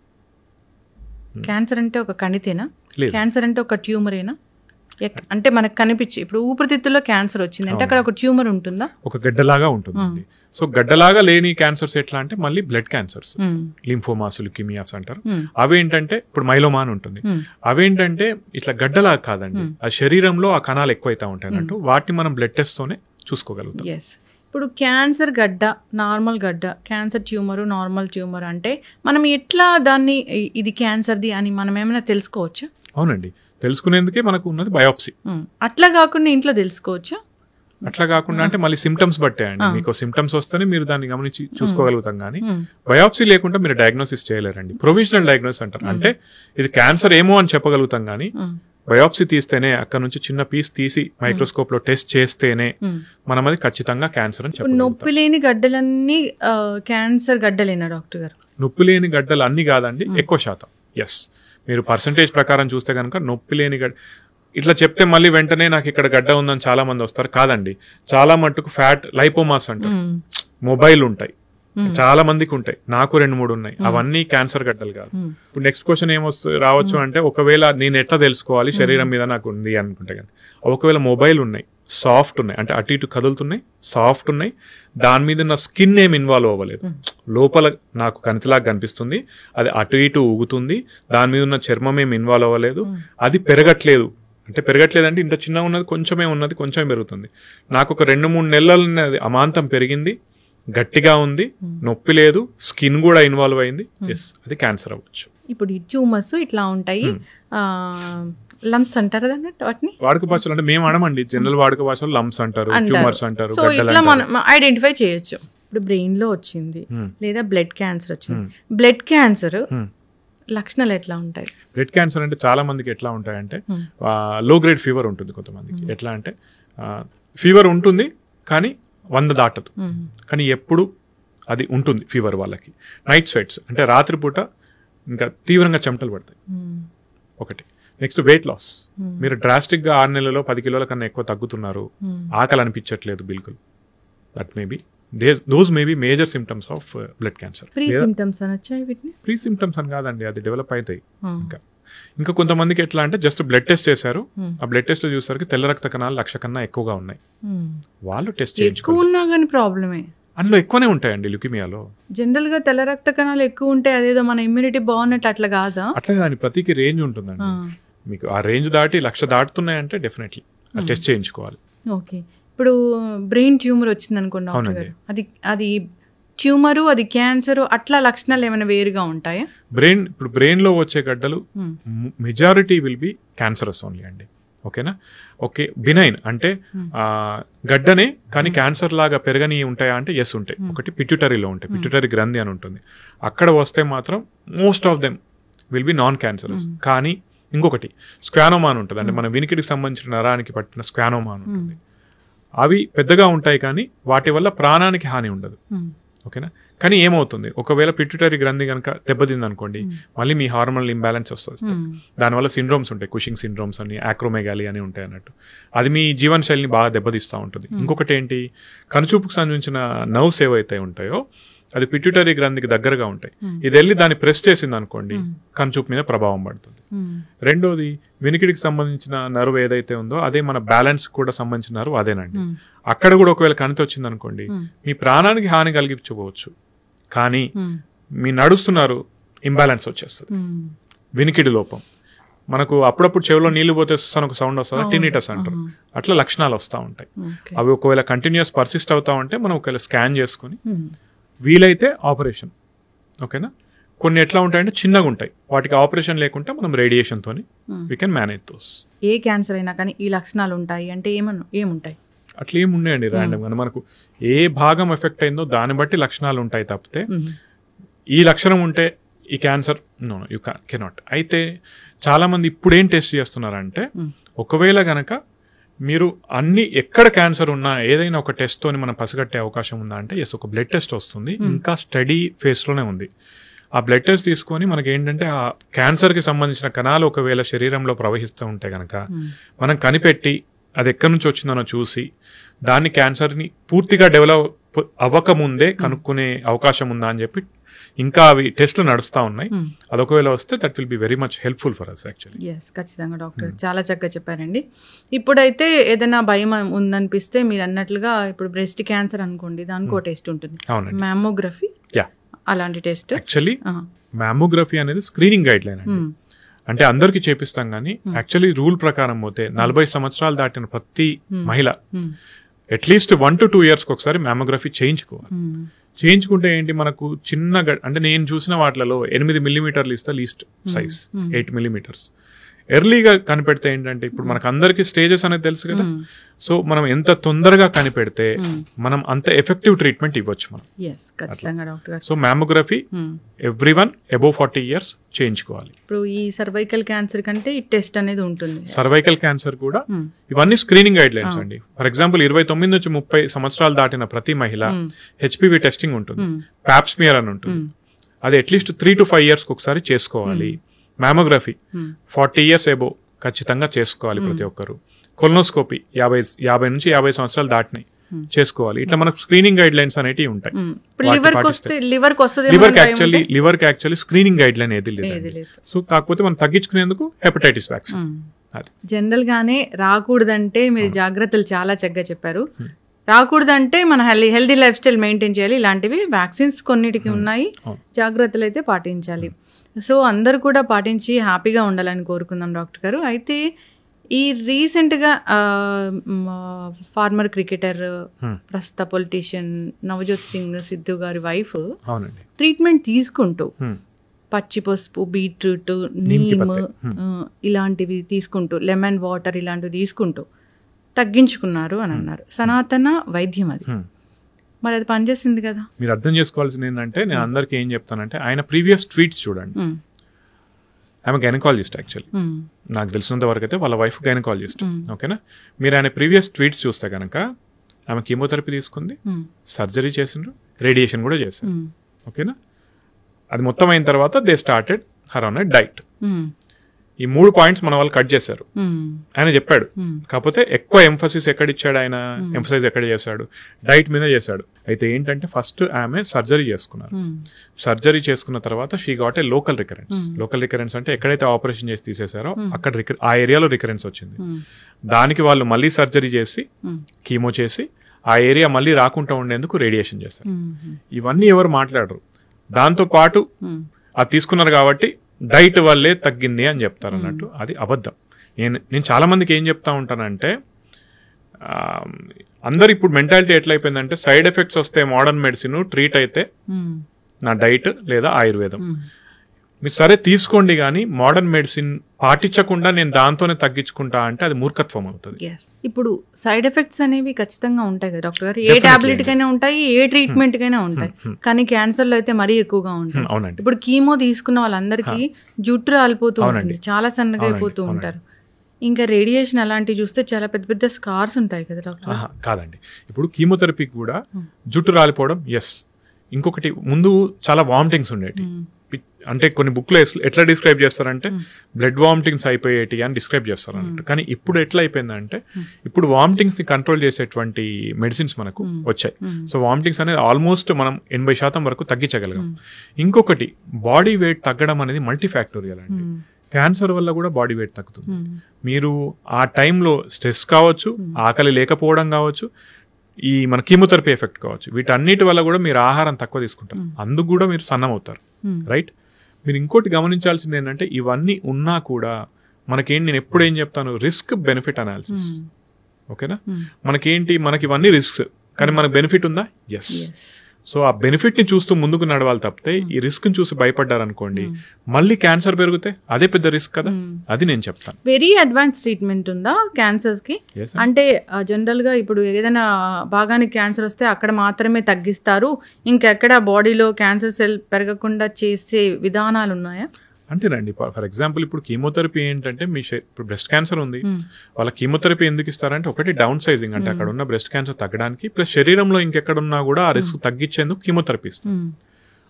క్యాన్సర్ అంటే ఒక కణితేనా? క్యాన్సర్ అంటే ఒక ట్యూమరేనా? అంటే మనకు కనిపించి ఇప్పుడు ఊపిరితిత్తుల్లో క్యాన్సర్ వచ్చింది అంటే అక్కడ ఒక ట్యూమర్ ఉంటుందా? ఒక గడ్డలాగా ఉంటుంది. సో గడ్డలాగా లేని క్యాన్సర్స్ ఎట్లా అంటే మళ్ళీ బ్లడ్ క్యాన్సర్స్, లింఫోమాస్, ల్యూకిమియాస్ అంటారు. అవేంటంటే ఇప్పుడు మైలోమా అని ఉంటుంది. అవేంటంటే ఇట్లా గడ్డలాగా కాదండి, ఆ శరీరంలో ఆ కణాలు ఎక్కువైతా ఉంటాయి అన్నట్టు. వాటిని మనం బ్లడ్ టెస్ట్ తోనే చూసుకోగలుగుతాం. ఇప్పుడు క్యాన్సర్ గడ్డ, నార్మల్ గడ్డ, క్యాన్సర్ ట్యూమర్, నార్మల్ ట్యూమర్ అంటే మనం ఎట్లా దాన్ని ఇది క్యాన్సర్ది అని మనం ఏమైనా తెలుసుకోవచ్చా? అవునండి, తెలుసుకునేందుకే మనకు ఉన్నది బయోప్సీ. అట్లా కాకుండా ఇంట్లో తెలుసుకోవచ్చా? అట్లా కాకుండా అంటే మళ్ళీ సిమ్టమ్స్ బట్టే అండి. మీకు సిమ్టమ్స్ వస్తేనే మీరు దాన్ని గమనించి చూసుకోగలుగుతాం కానీ బయోప్సీ లేకుండా మీరు డయాగ్నోసిస్ చేయలేరండి. ప్రొవిజనల్ డయాగ్నోసిస్ అంటారు, అంటే ఇది క్యాన్సర్ ఏమో అని చెప్పగలుగుతాం కానీ బయోప్సీ తీస్తేనే అక్కడ నుంచి చిన్న పీస్ తీసి మైక్రోస్కోప్ లో టెస్ట్ చేస్తేనే మనం అది ఖచ్చితంగా క్యాన్సర్ అని చెప్పగలుగుతాం. నొప్పి లేని గడ్డలన్నీ క్యాన్సర్ గడ్డలేనా డాక్టర్ గారు? నొప్పి లేని గడ్డలు అన్ని కాదండి, ఎక్కువ శాతం. ఎస్, మీరు పర్సంటేజ్ ప్రకారం చూస్తే కనుక నొప్పి లేని గడ్డ ఇట్లా చెప్తే మళ్ళీ వెంటనే నాకు ఇక్కడ గడ్డ ఉందని చాలా మంది వస్తారు. కాదండి, చాలా మట్టుకు ఫ్యాట్ లైపోమాస్ అంటారు, మొబైల్ ఉంటాయి, చాలా మందికి ఉంటాయి, నాకు 2-3 ఉన్నాయి. అవన్నీ క్యాన్సర్ గడ్డలు కాదు. ఇప్పుడు నెక్స్ట్ క్వశ్చన్ రావచ్చు అంటే ఒకవేళ నేను ఎట్లా తెలుసుకోవాలి శరీరం మీద నాకు ఉంది అనుకుంటే కానీ, ఒకవేళ మొబైల్ ఉన్నాయి, సాఫ్ట్ ఉన్నాయి, అంటే అటు ఇటు కదులుతున్నాయి, సాఫ్ట్ ఉన్నాయి, దాని మీద నా స్కిన్ ఏమి ఇన్వాల్వ్ అవ్వలేదు, లోపల నాకు కణితిలాగా కనిపిస్తుంది, అది అటు ఇటు ఊగుతుంది, దాని మీద ఉన్న చర్మం ఏమి ఇన్వాల్వ్ అవ్వలేదు, అది పెరగట్లేదు. అంటే పెరగట్లేదంటే ఇంత చిన్నగా ఉన్నది కొంచెమే ఉన్నది, కొంచెమే పెరుగుతుంది. నాకు ఒక 2-3 నెలలు అమాంతం పెరిగింది, గట్టిగా ఉంది, నొప్పి లేదు, స్కిన్ కూడా ఇన్వాల్వ్ అయింది, ఎస్, అది క్యాన్సర్ అవ్వచ్చు. ఇప్పుడు ఈ ట్యూమర్స్ ఇట్లా ఉంటాయి, లంప్స్ అంటారు వాటిని వాడుక భాషలో, అంటే మేము అనమండి, జనరల్ వాడుక భాషలో లంప్స్ అంటారు, ట్యూమర్స్ అంటారు. సో ఇట్లా మనం ఐడెంటిఫై చేయొచ్చు. ఇప్పుడు బ్రెయిన్ లో వచ్చింది లేదా బ్లడ్ క్యాన్సర్ వచ్చింది, బ్లడ్ క్యాన్సర్ లక్షణాలు ఎట్లా ఉంటాయి? బ్లడ్ క్యాన్సర్ అంటే చాలా మందికి ఎట్లా ఉంటాయంటే లో గ్రేడ్ ఫీవర్ ఉంటుంది కొంతమందికి. ఎట్లా అంటే ఫీవర్ ఉంటుంది కానీ 100 దాటదు, కానీ ఎప్పుడు అది ఉంటుంది ఫీవర్ వాళ్ళకి. నైట్ స్వెట్స్ అంటే రాత్రిపూట ఇంకా తీవ్రంగా చెమటలు పడతాయి ఒకటి. నెక్స్ట్ వెయిట్ లాస్, మీరు డ్రాస్టిక్ గా 6 నెలల్లో 10 కిలోల కన్నా ఎక్కువ తగ్గుతున్నారు, ఆకలి అనిపించట్లేదు బిల్కుల్, that may be those may be major symptoms of blood cancer. Pre symptoms అనొచ్చాయి వీటిని? ప్రీ సిమ్టమ్స్ అని కాదండి, అది డెవలప్ అవుతాయి. ఇంకా కొంతమందికి ఎట్లా అంటే జస్ట్ బ్లడ్ టెస్ట్ చేశారు, ఆ బ్లడ్ టెస్ట్ చూసేసరికి తెల్ల రక్త కణాలు 1,00,000 కన్నా ఎక్కువగా ఉన్నాయి, వాళ్ళు టెస్ట్ చేయించుకున్నా ప్రాబ్లమే. అందులో ఎక్కువనే ఉంటాయండి ల్యూకిమియాలో. జనరల్ గా తెల్ల రక్త కణాలు ఎక్కువ ఉంటాయి, అదేదో మన ఇమ్యూనిటీ బాగున్నట్టు అట్లా కాదా? అట్లా కానీ ప్రతికి రేంజ్ ఉంటుందండి. మీకు ఆ రేంజ్ దాటి 1,00,000 దాటుతున్నాయంటే డెఫినెట్లీ టెస్ట్ చేయించుకోవాలి. ఓకే, ఇప్పుడు బ్రెయిన్ ట్యూమర్ వచ్చింది అనుకోండి, అది ట్యూమరు, అది క్యాన్సర్, అట్లా లక్షణాలు ఏమైనా వేరుగా ఉంటాయా? ఇప్పుడు బ్రెయిన్ లో వచ్చే గడ్డలు majority will be cancerous only అండి. ఓకేనా? ఓకే, బినైన్ అంటే గడ్డనే కానీ క్యాన్సర్ లాగా పెరగని ఉంటాయా అంటే ఎస్ ఉంటాయి. ఒకటి పిట్యూటరీలో ఉంటాయి, పిట్యూటరీ గ్రంథి అని ఉంటుంది, అక్కడ వస్తే మాత్రం most of them will be non cancerous. కానీ ఇంకొకటి స్క్వానోమా అని ఉంటుంది, అంటే మన వినికిడికి సంబంధించిన నరానికి పట్టిన స్క్వానోమా అని ఉంటుంది. అవి పెద్దగా ఉంటాయి కానీ వాటి వల్ల ప్రాణానికి హాని ఉండదు. ఓకేనా? కానీ ఏమవుతుంది, ఒకవేళ పిట్యూటరీ గ్రంథి కనుక దెబ్బతింది అనుకోండి, మళ్ళీ మీ హార్మోనల్ ఇంబ్యాలెన్స్ వస్తుంది. దానివల్ల సిండ్రోమ్స్ ఉంటాయి, కుషింగ్ సిండ్రోమ్స్ అని, ఆక్రోమెగాలి అని ఉంటాయి అన్నట్టు. అది మీ జీవన శైలిని బాగా దెబ్బతీస్తూ ఉంటుంది. ఇంకొకటి ఏంటి, కనుచూపుకు సంబంధించిన నర్వ్స్ ఏవైతే ఉంటాయో అది పిట్యూటరీ గ్రంథికి దగ్గరగా ఉంటాయి. ఇది వెళ్ళి దాన్ని ప్రెస్ చేసింది అనుకోండి, కనుచూపు మీద ప్రభావం పడుతుంది. రెండోది, వినికిడికి సంబంధించిన నర్వ్ ఏదైతే ఉందో అదే మన బ్యాలెన్స్ కూడా సంబంధించిన నర్వ్ అదేనండి. అక్కడ కూడా ఒకవేళ కణితి వచ్చింది అనుకోండి, మీ ప్రాణానికి హాని కలిగించవచ్చు, కానీ మీ నడుస్తున్నారు ఇంబ్యాలెన్స్ వచ్చేస్తుంది. వినికిడి లోపం, మనకు అప్పుడప్పుడు చెవిలో నీళ్లు పోతే ఒక సౌండ్ వస్తుంది, టినిటస్ అంటారు. అట్లా లక్షణాలు వస్తూ ఉంటాయి. అవి ఒకవేళ కంటిన్యూస్ పర్సిస్ట్ అవుతా ఉంటే మనం ఒకవేళ స్కాన్ చేసుకుని వీలైతే ఆపరేషన్. ఓకేనా? కొన్ని ఎట్లా ఉంటాయంటే చిన్నగా ఉంటాయి, వాటికి ఆపరేషన్ లేకుంటే మనం రేడియేషన్ తోని we can manage those. A cancer అయినా కానీ ఈ లక్షణాలు ఉంటాయి అంటే ఏముంటాయి? అట్లా ఏమున్నాయండి ర్యాండమ్ గా, మనకు ఏ భాగం ఎఫెక్ట్ అయిందో దాన్ని బట్టి లక్షణాలు ఉంటాయి తప్పితే ఈ లక్షణం ఉంటే ఈ క్యాన్సర్ నో యూ కెనాట్. అయితే చాలా మంది ఇప్పుడు ఏం టెస్ట్ చేస్తున్నారంటే, ఒకవేళ గనక మీరు అన్ని ఎక్కడ క్యాన్సర్ ఉన్నా ఏదైనా ఒక టెస్ట్ తోని మనం పసిగట్టే అవకాశం ఉందా అంటే ఎస్, ఒక బ్లడ్ టెస్ట్ వస్తుంది, ఇంకా స్టడీ ఫేస్ లోనే ఉంది. ఆ బ్లడ్ టెస్ట్ తీసుకొని మనకి ఏంటంటే ఆ క్యాన్సర్ కి సంబంధించిన కణాలు ఒకవేళ శరీరంలో ప్రవహిస్తూ ఉంటే గనక మనం కనిపెట్టి అది ఎక్కడి నుంచి వచ్చిందనో చూసి దాన్ని క్యాన్సర్ని పూర్తిగా డెవలప్ అవ్వకముందే కనుక్కునే అవకాశం ఉందా అని చెప్పి ఇంకా అవి టెస్ట్లు నడుస్తూ ఉన్నాయి. అదొకవేళ వస్తే that will be very much helpful for us actually. Yes, ఖచ్చితంగా డాక్టర్, చాలా చక్కగా చెప్పారండి. ఇప్పుడైతే ఏదైనా భయం ఉందనిపిస్తే మీరు అన్నట్లుగా ఇప్పుడు బ్రెస్ట్ క్యాన్సర్ అనుకోండి, దానికి ఒక టెస్ట్ ఉంటుంది, మ్యామోగ్రఫీ. అలాంటి టెస్ట్ యాక్చువల్లీ మ్యామోగ్రఫీ అనేది స్క్రీనింగ్ గైడ్ లైన్ అండి. అంటే అందరికి చేపిస్తాం కానీ యాక్చువల్లీ రూల్ ప్రకారం పోతే 40 సంవత్సరాలు దాటిన ప్రతి మహిళ అట్లీస్ట్ 1 to 2 years ఒకసారి మ్యామోగ్రఫీ చేయించుకోవాలి. చేయించుకుంటే ఏంటి, మనకు చిన్న అంటే నేను చూసిన వాటిలలో 8 millimeters ఇస్తే లీస్ట్ సైజ్ 8 millimeters. ఎర్లీగా కనిపెడితే ఏంటంటే, ఇప్పుడు మనకు అందరికి స్టేజెస్ అనేది తెలుసు కదా, సో మనం ఎంత తొందరగా కనిపెడితే మనం అంత ఎఫెక్టివ్ ట్రీట్మెంట్ ఇవ్వచ్చు మనం. So mammography everyone above 40 years చేయించుకోవాలి. ఇప్పుడు ఈ సర్వైకల్ క్యాన్సర్ కంటే ఈ టెస్ట్ అనేది ఉంటుంది. సర్వైకల్ క్యాన్సర్ కూడా ఇవన్నీ స్క్రీనింగ్ గైడ్ లైన్స్ అండి. ఫర్ ఎగ్జాంపుల్ 29 నుంచి 30 సంవత్సరాలు దాటిన ప్రతి మహిళ హెచ్పివి టెస్టింగ్ ఉంటుంది, పాప్స్మియర్ అని ఉంటుంది. అది అట్లీస్ట్ 3 to 5 years ఒకసారి చేసుకోవాలి. మ్యామోగ్రఫీ 40 years అబోవ్ ఖచ్చితంగా చేసుకోవాలి ప్రతి ఒక్కరు. కొలనోస్కోపీ 50 నుంచి 50 సంవత్సరాలు దాటినాయి చేసుకోవాలి. ఇట్లా మనకు స్క్రీనింగ్ గైడ్ లైన్స్ అనేవి ఉంటాయి. లివర్ కి యాక్చువల్లీ స్క్రీనింగ్ గైడ్ లైన్ ఏది లేదు. సో కాకపోతే మనం తగ్గించుకునేందుకు హెపటైటిస్ వ్యాక్సిన్. జనరల్ గానే రాకూడదంటే మీరు జాగ్రత్తలు చాలా చక్కగా చెప్పారు. రాకూడదంటే మన హెల్దీ లైఫ్ స్టైల్ మెయింటైన్ చేయాలి. ఇలాంటివి వ్యాక్సిన్స్ కొన్నిటికి ఉన్నాయి, జాగ్రత్తలు అయితే పాటించాలి. సో అందరు కూడా పాటించి హ్యాపీగా ఉండాలని కోరుకుందాం డాక్టర్ గారు. అయితే ఈ రీసెంట్గా ఫార్మర్ క్రికెటర్, ప్రస్తుత పొలిటీషియన్ నవజోత్ సింగ్ సిద్ధు గారి వైఫ్ ట్రీట్మెంట్ తీసుకుంటూ పచ్చి పసుపు, బీట్రూట్, నీమ్ ఇలాంటివి తీసుకుంటూ, లెమన్ వాటర్ ఇలాంటివి తీసుకుంటూ తగ్గించుకున్నారు అని అన్నారు. సనాతన వైద్యం అది, మరి అది పనిచేసింది కదా. మీరు అర్థం చేసుకోవాల్సింది ఏంటంటే, నేను అందరికి ఏం చెప్తానంటే, ఆయన ప్రీవియస్ ట్వీట్స్ చూడండి. ఆమె గైనకాలజిస్ట్ యాక్చువల్లీ, నాకు తెలిసినంత వరకు అయితే వాళ్ళ వైఫ్ గైనకాలజిస్ట్. ఓకేనా? మీరు ఆయన ప్రీవియస్ ట్వీట్స్ చూస్తే కనుక ఆమె కీమోథెరపీ తీసుకుంది, సర్జరీ చేసిండ్రు, రేడియేషన్ కూడా చేశారు. ఓకేనా? అది మొత్తం అయిన తర్వాత they started her on a diet. ఈ 3 పాయింట్స్ మన వాళ్ళు కట్ చేశారు. ఆయన చెప్పాడు. కాకపోతే ఎక్కువ ఎంఫసిస్ ఎక్కడ ఇచ్చాడు ఆయన, ఎంఫసైజ్ ఎక్కడ చేశాడు, డైట్ మీద చేశాడు. అయితే ఏంటంటే ఫస్ట్ ఆమె సర్జరీ చేసుకున్నారు. సర్జరీ చేసుకున్న తర్వాత she got a local recurrence. Local recurrence అంటే ఎక్కడైతే ఆపరేషన్ చేసి తీసేశారో అక్కడ ఆ ఏరియాలో రికరెన్స్ వచ్చింది. దానికి వాళ్ళు మళ్ళీ సర్జరీ చేసి కీమో చేసి ఆ ఏరియా మళ్ళీ రాకుండా ఉండేందుకు రేడియేషన్ చేస్తారు. ఇవన్నీ ఎవరు మాట్లాడరు. దాంతో పాటు అది తీసుకున్నారు కాబట్టి డైట్ వల్లే తగ్గింది అని చెప్తారు అన్నట్టు. అది అబద్ధం. నేను చాలా మందికి ఏం చెప్తా ఉంటానంటే, అందరు ఇప్పుడు మెంటాలిటీ ఎట్లయిపోయిందంటే సైడ్ ఎఫెక్ట్స్ వస్తే మోడర్న్ మెడిసిన్ ట్రీట్ అయితే నా డైట్ లేదా ఆయుర్వేదం. మీరు సరే తీసుకోండి కానీ మోడర్న్ మెడిసిన్ పాటించకుండా నేను దాంతోనే తగ్గించుకుంటా అంటే అది మూర్ఖత్వం అవుతుంది. ఇప్పుడు సైడ్ ఎఫెక్ట్స్ అనేవి ఖచ్చితంగా ఉంటాయి కదా డాక్టర్ గారు, ఏ టాబ్లెట్ కైనా ఉంటాయి, ఏ ట్రీట్మెంట్ కైనా ఉంటాయి, కానీ క్యాన్సర్ లో అయితే మరీ ఎక్కువగా ఉంటాయి. అవునండి. ఇప్పుడు కీమో తీసుకున్న వాళ్ళందరికీ జుట్టు రాలిపోతూ ఉంటుంది, చాలా సన్నగా అయిపోతూ ఉంటారు. ఇంకా రేడియేషన్ అలాంటివి చూస్తే చాలా పెద్ద పెద్ద స్కార్స్ ఉంటాయి కదా డాక్టర్. కాదండి, ఇప్పుడు కీమోథెరపీకి కూడా జుట్టు రాలిపోవడం ఎస్. ఇంకొకటి ముందు చాలా వామిటింగ్స్ ఉండేవి. అంటే కొన్ని బుక్లో ఎట్లా డిస్క్రైబ్ చేస్తారంటే బ్లడ్ వామిటింగ్స్ అయిపోయేటి అని డిస్క్రైబ్ చేస్తారు అన్నట్టు. కానీ ఇప్పుడు ఎట్లా అయిపోయిందంటే ఇప్పుడు వామిటింగ్స్ ని కంట్రోల్ చేసేటువంటి మెడిసిన్స్ మనకు వచ్చాయి. సో వామిటింగ్స్ అనేది ఆల్మోస్ట్ మనం 80% వరకు తగ్గించగలిగాం. ఇంకొకటి బాడీ వెయిట్ తగ్గడం అనేది మల్టీఫ్యాక్టోరియల్ అండి. క్యాన్సర్ వల్ల కూడా బాడీ వెయిట్ తగ్గుతుంది. మీరు ఆ టైంలో స్ట్రెస్ కావచ్చు, ఆకలి లేకపోవడం కావచ్చు, ఈ మన కీమోథెరపీ ఎఫెక్ట్ కావచ్చు, వీటన్నిటి వల్ల కూడా మీరు ఆహారం తక్కువ తీసుకుంటారు, అందుకు కూడా మీరు సన్నం అవుతారు. రైట్. మీరు ఇంకోటి గమనించాల్సింది ఏంటంటే ఇవన్నీ ఉన్నా కూడా మనకేంటి, నేను ఎప్పుడు ఏం చెప్తాను, రిస్క్ బెనిఫిట్ అనాలిసిస్. ఓకేనా, మనకేంటి, మనకి ఇవన్నీ రిస్క్స్ కానీ మనకు బెనిఫిట్ ఉందా? ఎస్. సో ఆ బెనిఫిట్ ని చూస్తూ ముందుకు నడవాలి తప్పితే ఈ రిస్క్ ని చూసి భయపడ్డారనుకోండి మళ్ళీ క్యాన్సర్ పెరిగితే అదే పెద్ద రిస్క్ కదా. అది నేను చెప్తాను. వెరీ అడ్వాన్స్ ట్రీట్మెంట్ ఉందా క్యాన్సర్స్ కి? అంటే జనరల్ గా ఇప్పుడు ఏదైనా భాగానికి క్యాన్సర్ వస్తే అక్కడ మాత్రమే తగ్గిస్తారు, ఇంకెక్కడ బాడీలో క్యాన్సర్ సెల్ పెరగకుండా చేసే విధానాలు ఉన్నాయా? అంటేనండి, ఫర్ ఎగ్జాంపుల్ ఇప్పుడు కీమోథెరపీ ఏంటంటే ఇప్పుడు బ్రెస్ట్ క్యాన్సర్ ఉంది, వాళ్ళ కీమోథెరపీ ఎందుకు ఇస్తారంటే ఒకటి డౌన్ సైజింగ్, అంటే అక్కడ ఉన్న బ్రెస్ట్ క్యాన్సర్ తగ్గడానికి, ప్లస్ శరీరంలో ఇంకెక్కడున్నా కూడా ఆ రిస్క్ తగ్గించేందుకు కీమోథెరపీ ఇస్తారు.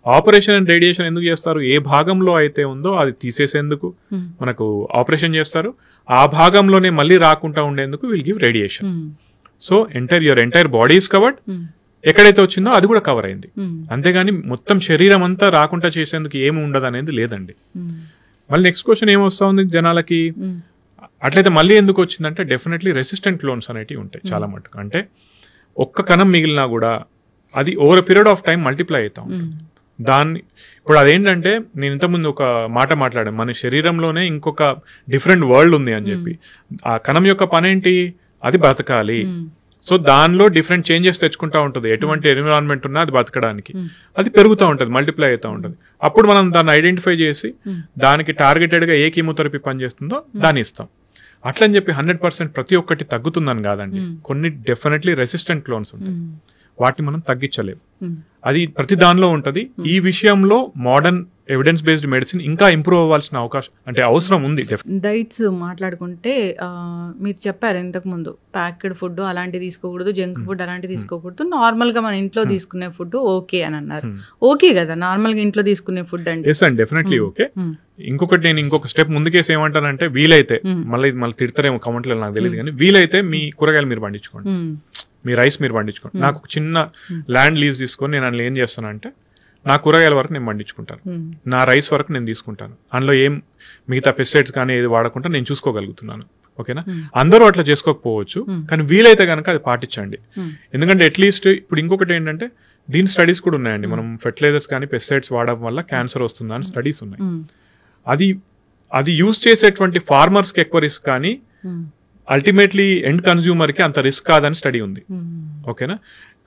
ఆపరేషన్ అండ్ రేడియేషన్ ఎందుకు చేస్తారు? ఏ భాగంలో అయితే ఉందో అది తీసేసేందుకు మనకు ఆపరేషన్ చేస్తారు, ఆ భాగంలోనే మళ్ళీ రాకుండా ఉండేందుకు will give radiation. So your entire body is covered, ఎక్కడైతే వచ్చిందో అది కూడా కవర్ అయింది. అంతేగాని మొత్తం శరీరం అంతా రాకుండా చేసేందుకు ఏమి ఉండదు అనేది లేదండి. మళ్ళీ నెక్స్ట్ క్వశ్చన్ ఏమొస్తా ఉంది జనాలకి, అట్లయితే మళ్ళీ ఎందుకు వచ్చిందంటే డెఫినెట్లీ రెసిస్టెంట్ క్లోన్స్ అనేటివి ఉంటాయి చాలా మటుకు. అంటే ఒక్క కణం మిగిలినా కూడా అది over period of time multiply అవుతా ఉంటుంది. దాన్ని ఇప్పుడు అదేంటంటే నేను ఇంతకుముందు ఒక మాట మాట్లాడాను, మన శరీరంలోనే ఇంకొక డిఫరెంట్ వరల్డ్ ఉంది అని చెప్పి. ఆ కణం యొక్క పనేంటి, అది బతకాలి. సో దానిలో డిఫరెంట్ చేంజెస్ తెచ్చుకుంటా ఉంటుంది, ఎటువంటి ఎన్విరాన్మెంట్ ఉన్నా అది బతకడానికి, అది పెరుగుతూ ఉంటుంది, మల్టిప్లై అవుతూ ఉంటుంది. అప్పుడు మనం దాన్ని ఐడెంటిఫై చేసి దానికి టార్గెటెడ్ గా ఏ కీమోథెరపీ పనిచేస్తుందో దాన్ని ఇస్తాం. అట్లని చెప్పి 100% ప్రతి ఒక్కటి తగ్గుతుందని కాదండి, కొన్ని డెఫినెట్లీ రెసిస్టెంట్ క్లోన్స్ ఉంటాయి, వాటిని మనం తగ్గించలేము. అది ప్రతి దానిలో ఉంటది. ఈ విషయంలో మోడర్న్ ఎవిడెన్స్ బేస్డ్ మెడిసిన్ ఇంకా ఇంప్రూవ్ అవ్వాల్సిన అవసరం ఉంది. డైట్స్ మాట్లాడుకుంటే మీరు చెప్పారు ఇంతకు ముందు, ప్యాక్డ్ ఫుడ్ అలాంటివి తీసుకోకూడదు, జంక్ ఫుడ్ అలాంటివి తీసుకోకూడదు, నార్మల్ గా మన ఇంట్లో తీసుకునే ఫుడ్ ఓకే అని అన్నారు. ఓకే కదా నార్మల్ గా ఇంట్లో తీసుకునే ఫుడ్ అంటే? ఎస్ అండి, డెఫినెట్లీ ఓకే. ఇంకొకటి నేను ఇంకొక స్టెప్ ముందుకేసి ఏమంటానంటే, వీలైతే మళ్ళీ తిడతారేమో కమెంట్లో నాకు తెలియదు కానీ, వీలైతే మీ కూరగాయలు మీరు పండించుకోండి, మీ రైస్ మీరు పండించుకోండి. నాకు ఒక చిన్న ల్యాండ్ లీజ్ తీసుకొని నేను అందులో ఏం చేస్తానంటే నా కూరగాయల వరకు నేను పండించుకుంటాను, నా రైస్ వరకు నేను తీసుకుంటాను, అందులో ఏం మిగతా పెస్టిసైడ్స్ కానీ ఏది వాడకుండా నేను చూసుకోగలుగుతున్నాను. ఓకేనా, అందరూ అట్లా చేసుకోకపోవచ్చు కానీ వీలైతే కనుక అది పాటించండి. ఎందుకంటే అట్లీస్ట్ ఇప్పుడు ఇంకొకటి ఏంటంటే దీని స్టడీస్ కూడా ఉన్నాయండి, మనం ఫెర్టిలైజర్స్ కానీ పెస్టిసైడ్స్ వాడడం వల్ల క్యాన్సర్ వస్తుందా అని స్టడీస్ ఉన్నాయి. అది యూజ్ చేసేటువంటి ఫార్మర్స్ కి ఎక్కువ రిస్క్ కానీ అల్టిమేట్లీ ఎండ్ కన్జ్యూమర్ కి అంత రిస్క్ కాదని స్టడీ ఉంది. ఓకేనా,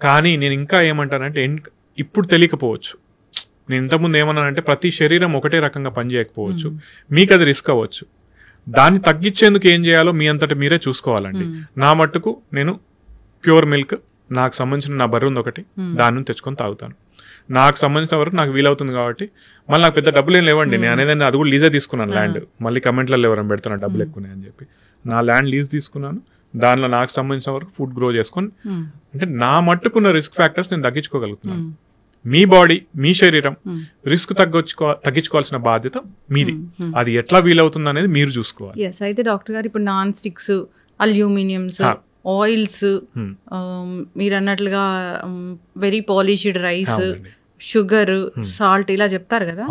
కానీ నేను ఇంకా ఏమంటానంటే ఇప్పుడు తెలియకపోవచ్చు, నేను ఇంతకుముందు ఏమన్నానంటే ప్రతి శరీరం ఒకటే రకంగా పనిచేయకపోవచ్చు, మీకు అది రిస్క్ అవ్వచ్చు. దాన్ని తగ్గించేందుకు ఏం చేయాలో మీ అంతటా మీరే చూసుకోవాలండి. నా మట్టుకు నేను ప్యూర్ మిల్క్, నాకు సంబంధించిన నా బర్రె ఉంది ఒకటి, దాని నుంచి తెచ్చుకొని తాగుతాను. నాకు సంబంధించిన వరకు నాకు వీలవుతుంది కాబట్టి, మళ్ళీ నాకు పెద్ద డబ్బులు ఏం లేవండి, నేను అనేది అది కూడా లీజే తీసుకున్నాను ల్యాండ్, మళ్ళీ కమెంట్లలో ఎవరైనా పెడుతున్నా డబ్బులు ఎక్కువ అని చెప్పి నా ల్యాండ్ లీజ్ తీసుకున్నాను, దానిలో నాకు సంబంధించిన వరకు ఫుడ్ గ్రో చేసుకొని, అంటే నా మట్టుకున్న రిస్క్ ఫ్యాక్టర్స్ నేను తగ్గించుకోగలుగుతున్నాను. మీ బాడీ, మీ శరీరం రిస్క్ తగ్గించుకోవాల్సిన బాధ్యత మీది. అది ఎట్లా వీలవుతుంది అనేది మీరు చూసుకోవాలి. ఎస్, అయితే డాక్టర్ గారు ఇప్పుడు నాన్ స్టిక్స్, అల్యూమినియంస్, ఆయిల్స్, మీరు అన్నట్లుగా very polished rice, sugar, salt ఇలా చెప్తారు కదా,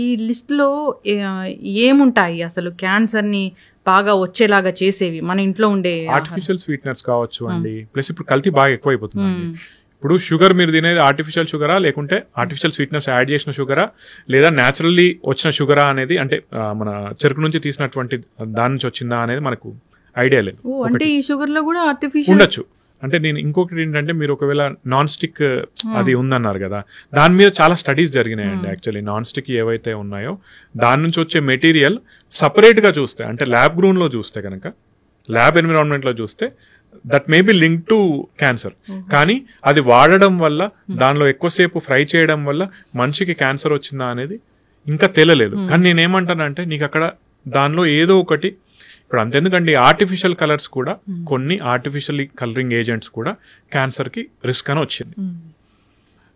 ఈ లిస్ట్ లో ఏముంటాయి అసలు క్యాన్సర్ ని బాగా వచ్చేలాగా చేసేవి మన ఇంట్లో ఉండే? ఆర్టిఫిషియల్ స్వీట్నర్స్ కావచ్చు అండి, ప్లస్ ఇప్పుడు కల్తీ బాగా ఎక్కువైపోతుంది. ఇప్పుడు షుగర్ మీరు తినేది ఆర్టిఫిషియల్ షుగరా, లేకుంటే ఆర్టిఫిషియల్ స్వీట్నెస్ యాడ్ చేసిన షుగరా, లేదా న్యాచురల్లీ వచ్చిన షుగరా అనేది, అంటే మన చెరుకు నుంచి తీసినటువంటి దాని నుంచి వచ్చిందా అనేది మనకు ఐడియా లేదు. అంటే ఈ షుగర్ లో కూడా ఆర్టిఫిషియల్ ఉండొచ్చు. అంటే నేను ఇంకొకటి ఏంటంటే, మీరు ఒకవేళ నాన్ స్టిక్ అది ఉందన్నారు కదా, దాని మీద చాలా స్టడీస్ జరిగినాయండి. యాక్చువల్లీ నాన్ స్టిక్ ఏవైతే ఉన్నాయో దాని నుంచి వచ్చే మెటీరియల్ సపరేట్ గా చూస్తే, అంటే ల్యాబ్ గ్రూన్ లో చూస్తే కనుక, ల్యాబ్ ఎన్విరాన్మెంట్ లో చూస్తే that may B link to cancer. కానీ అది వాడడం వల్ల, దానిలో ఎక్కువసేపు ఫ్రై చేయడం వల్ల మనిషికి క్యాన్సర్ వచ్చిందా అనేది ఇంకా తెలియలేదు. కానీ నేనేమంటానంటే, నీకు అక్కడ దానిలో ఏదో ఒకటి, ఇప్పుడు అంతెందుకండి, ఆర్టిఫిషియల్ కలర్స్ కూడా, కొన్ని ఆర్టిఫిషియల్ కలరింగ్ ఏజెంట్స్ కూడా క్యాన్సర్ కి రిస్క్ అని వచ్చింది.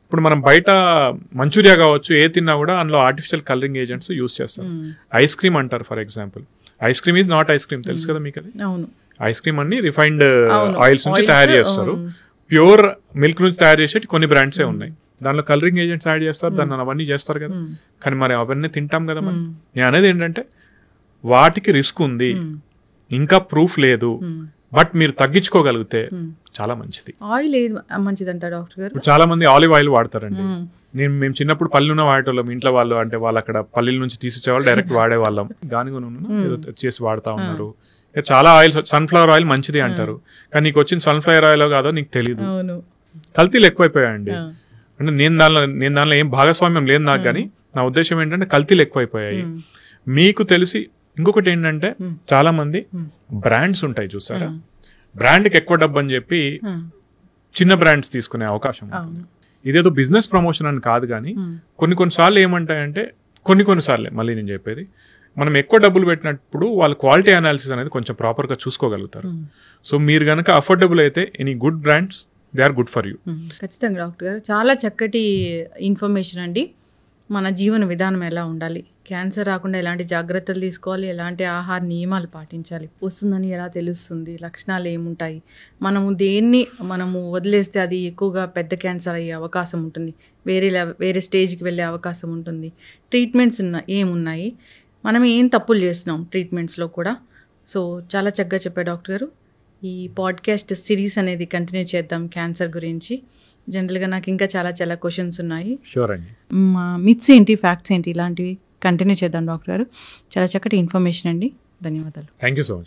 ఇప్పుడు మనం బయట మంచూరియా కావచ్చు, ఏ తిన్నా కూడా అందులో ఆర్టిఫిషియల్ కలరింగ్ ఏజెంట్స్ యూస్ చేస్తాం. ఐస్ క్రీమ్ అంటారు for example, ice cream is not ice cream, తెలుసు కదా మీకు అది. ఐస్ క్రీమ్ అన్ని రిఫైన్డ్ ఆయిల్స్ నుంచి తయారు చేస్తారు. ప్యూర్ మిల్క్ నుంచి తయారు చేసేటి కొన్ని బ్రాండ్సే ఉన్నాయి, దానిలో కలరింగ్ ఏజెంట్స్ యాడ్ చేస్తారు, దాన్ని అవన్నీ చేస్తారు కదా. కానీ మరి అవన్నీ తింటాం కదా మనం. నేను అనేది ఏంటంటే, వాటికి రిస్క్ ఉంది, ఇంకా ప్రూఫ్ లేదు, బట్ మీరు తగ్గించుకోగలిగితే చాలా మంచిది. ఆయిల్ ఏది మంచిది అంటారు డాక్టర్ గారు? చాలా మంది ఆలివ్ ఆయిల్ వాడతారండి. మేము చిన్నప్పుడు పల్లి నూనె వాడేటోళ్ళం ఇంట్లో. వాళ్ళు అంటే వాళ్ళు అక్కడ పల్లీల నుంచి తీసిచ్చేవాళ్ళు, డైరెక్ట్ వాడేవాళ్ళం. గానుగ నూనె ఏదో చేసి వాడుతా ఉన్నారు. చాలా ఆయిల్, సన్ఫ్లవర్ ఆయిల్ మంచిది అంటారు, కానీ నీకు వచ్చిన సన్ఫ్లవర్ ఆయిల్ కాదో నీకు తెలియదు. కల్తీలు ఎక్కువైపోయాయండి. అంటే నేను దానిలో ఏం భాగస్వామ్యం లేదు నాకు, కానీ నా ఉద్దేశం ఏంటంటే కల్తీలు ఎక్కువైపోయాయి. మీకు తెలిసి ఇంకొకటి ఏంటంటే, చాలా మంది బ్రాండ్స్ ఉంటాయి చూసారా, బ్రాండ్కి ఎక్కువ డబ్బు అని చెప్పి చిన్న బ్రాండ్స్ తీసుకునే అవకాశం ఉంటుంది. ఇదేదో బిజినెస్ ప్రమోషన్ అని కాదు, కానీ కొన్నిసార్లు ఏమంటాయంటే, కొన్నిసార్లే మళ్ళీ నేను చెప్పేది, మనం ఎక్కువ డబ్బులు పెట్టినప్పుడు వాళ్ళ క్వాలిటీ అనాలిసిస్ అనేది కొంచెం ప్రాపర్గా చూసుకోగలుగుతారు. సో మీరు కనుక అఫోర్డబుల్ అయితే any good brands, they are good for you. ఖచ్చితంగా డాక్టర్ గారు, చాలా చక్కటి ఇన్ఫర్మేషన్ అండి. మన జీవన విధానం ఎలా ఉండాలి, క్యాన్సర్ రాకుండా ఎలాంటి జాగ్రత్తలు తీసుకోవాలి, ఎలాంటి ఆహార నియమాలు పాటించాలి, వస్తుందని ఎలా తెలుస్తుంది, లక్షణాలు ఏముంటాయి, మనము వదిలేస్తే అది ఎక్కువగా పెద్ద క్యాన్సర్ అయ్యే అవకాశం ఉంటుంది, వేరే స్టేజ్కి వెళ్ళే అవకాశం ఉంటుంది, ట్రీట్మెంట్స్ ఏమున్నాయి, మనం ఏం తప్పులు చేస్తున్నాం ట్రీట్మెంట్స్లో కూడా. సో చాలా చక్కగా చెప్పారు డాక్టర్ గారు. ఈ పాడ్కాస్ట్ సిరీస్ అనేది కంటిన్యూ చేద్దాం క్యాన్సర్ గురించి. జనరల్గా నాకు ఇంకా చాలా క్వశ్చన్స్ ఉన్నాయి. షూర్ అండి. మిత్స్ ఏంటి, ఫ్యాక్ట్స్ ఏంటి, ఇలాంటివి కంటిన్యూ చేద్దాం డాక్టర్ గారు. చాలా చక్కటి ఇన్ఫర్మేషన్ అండి. ధన్యవాదాలు. Thank you so much.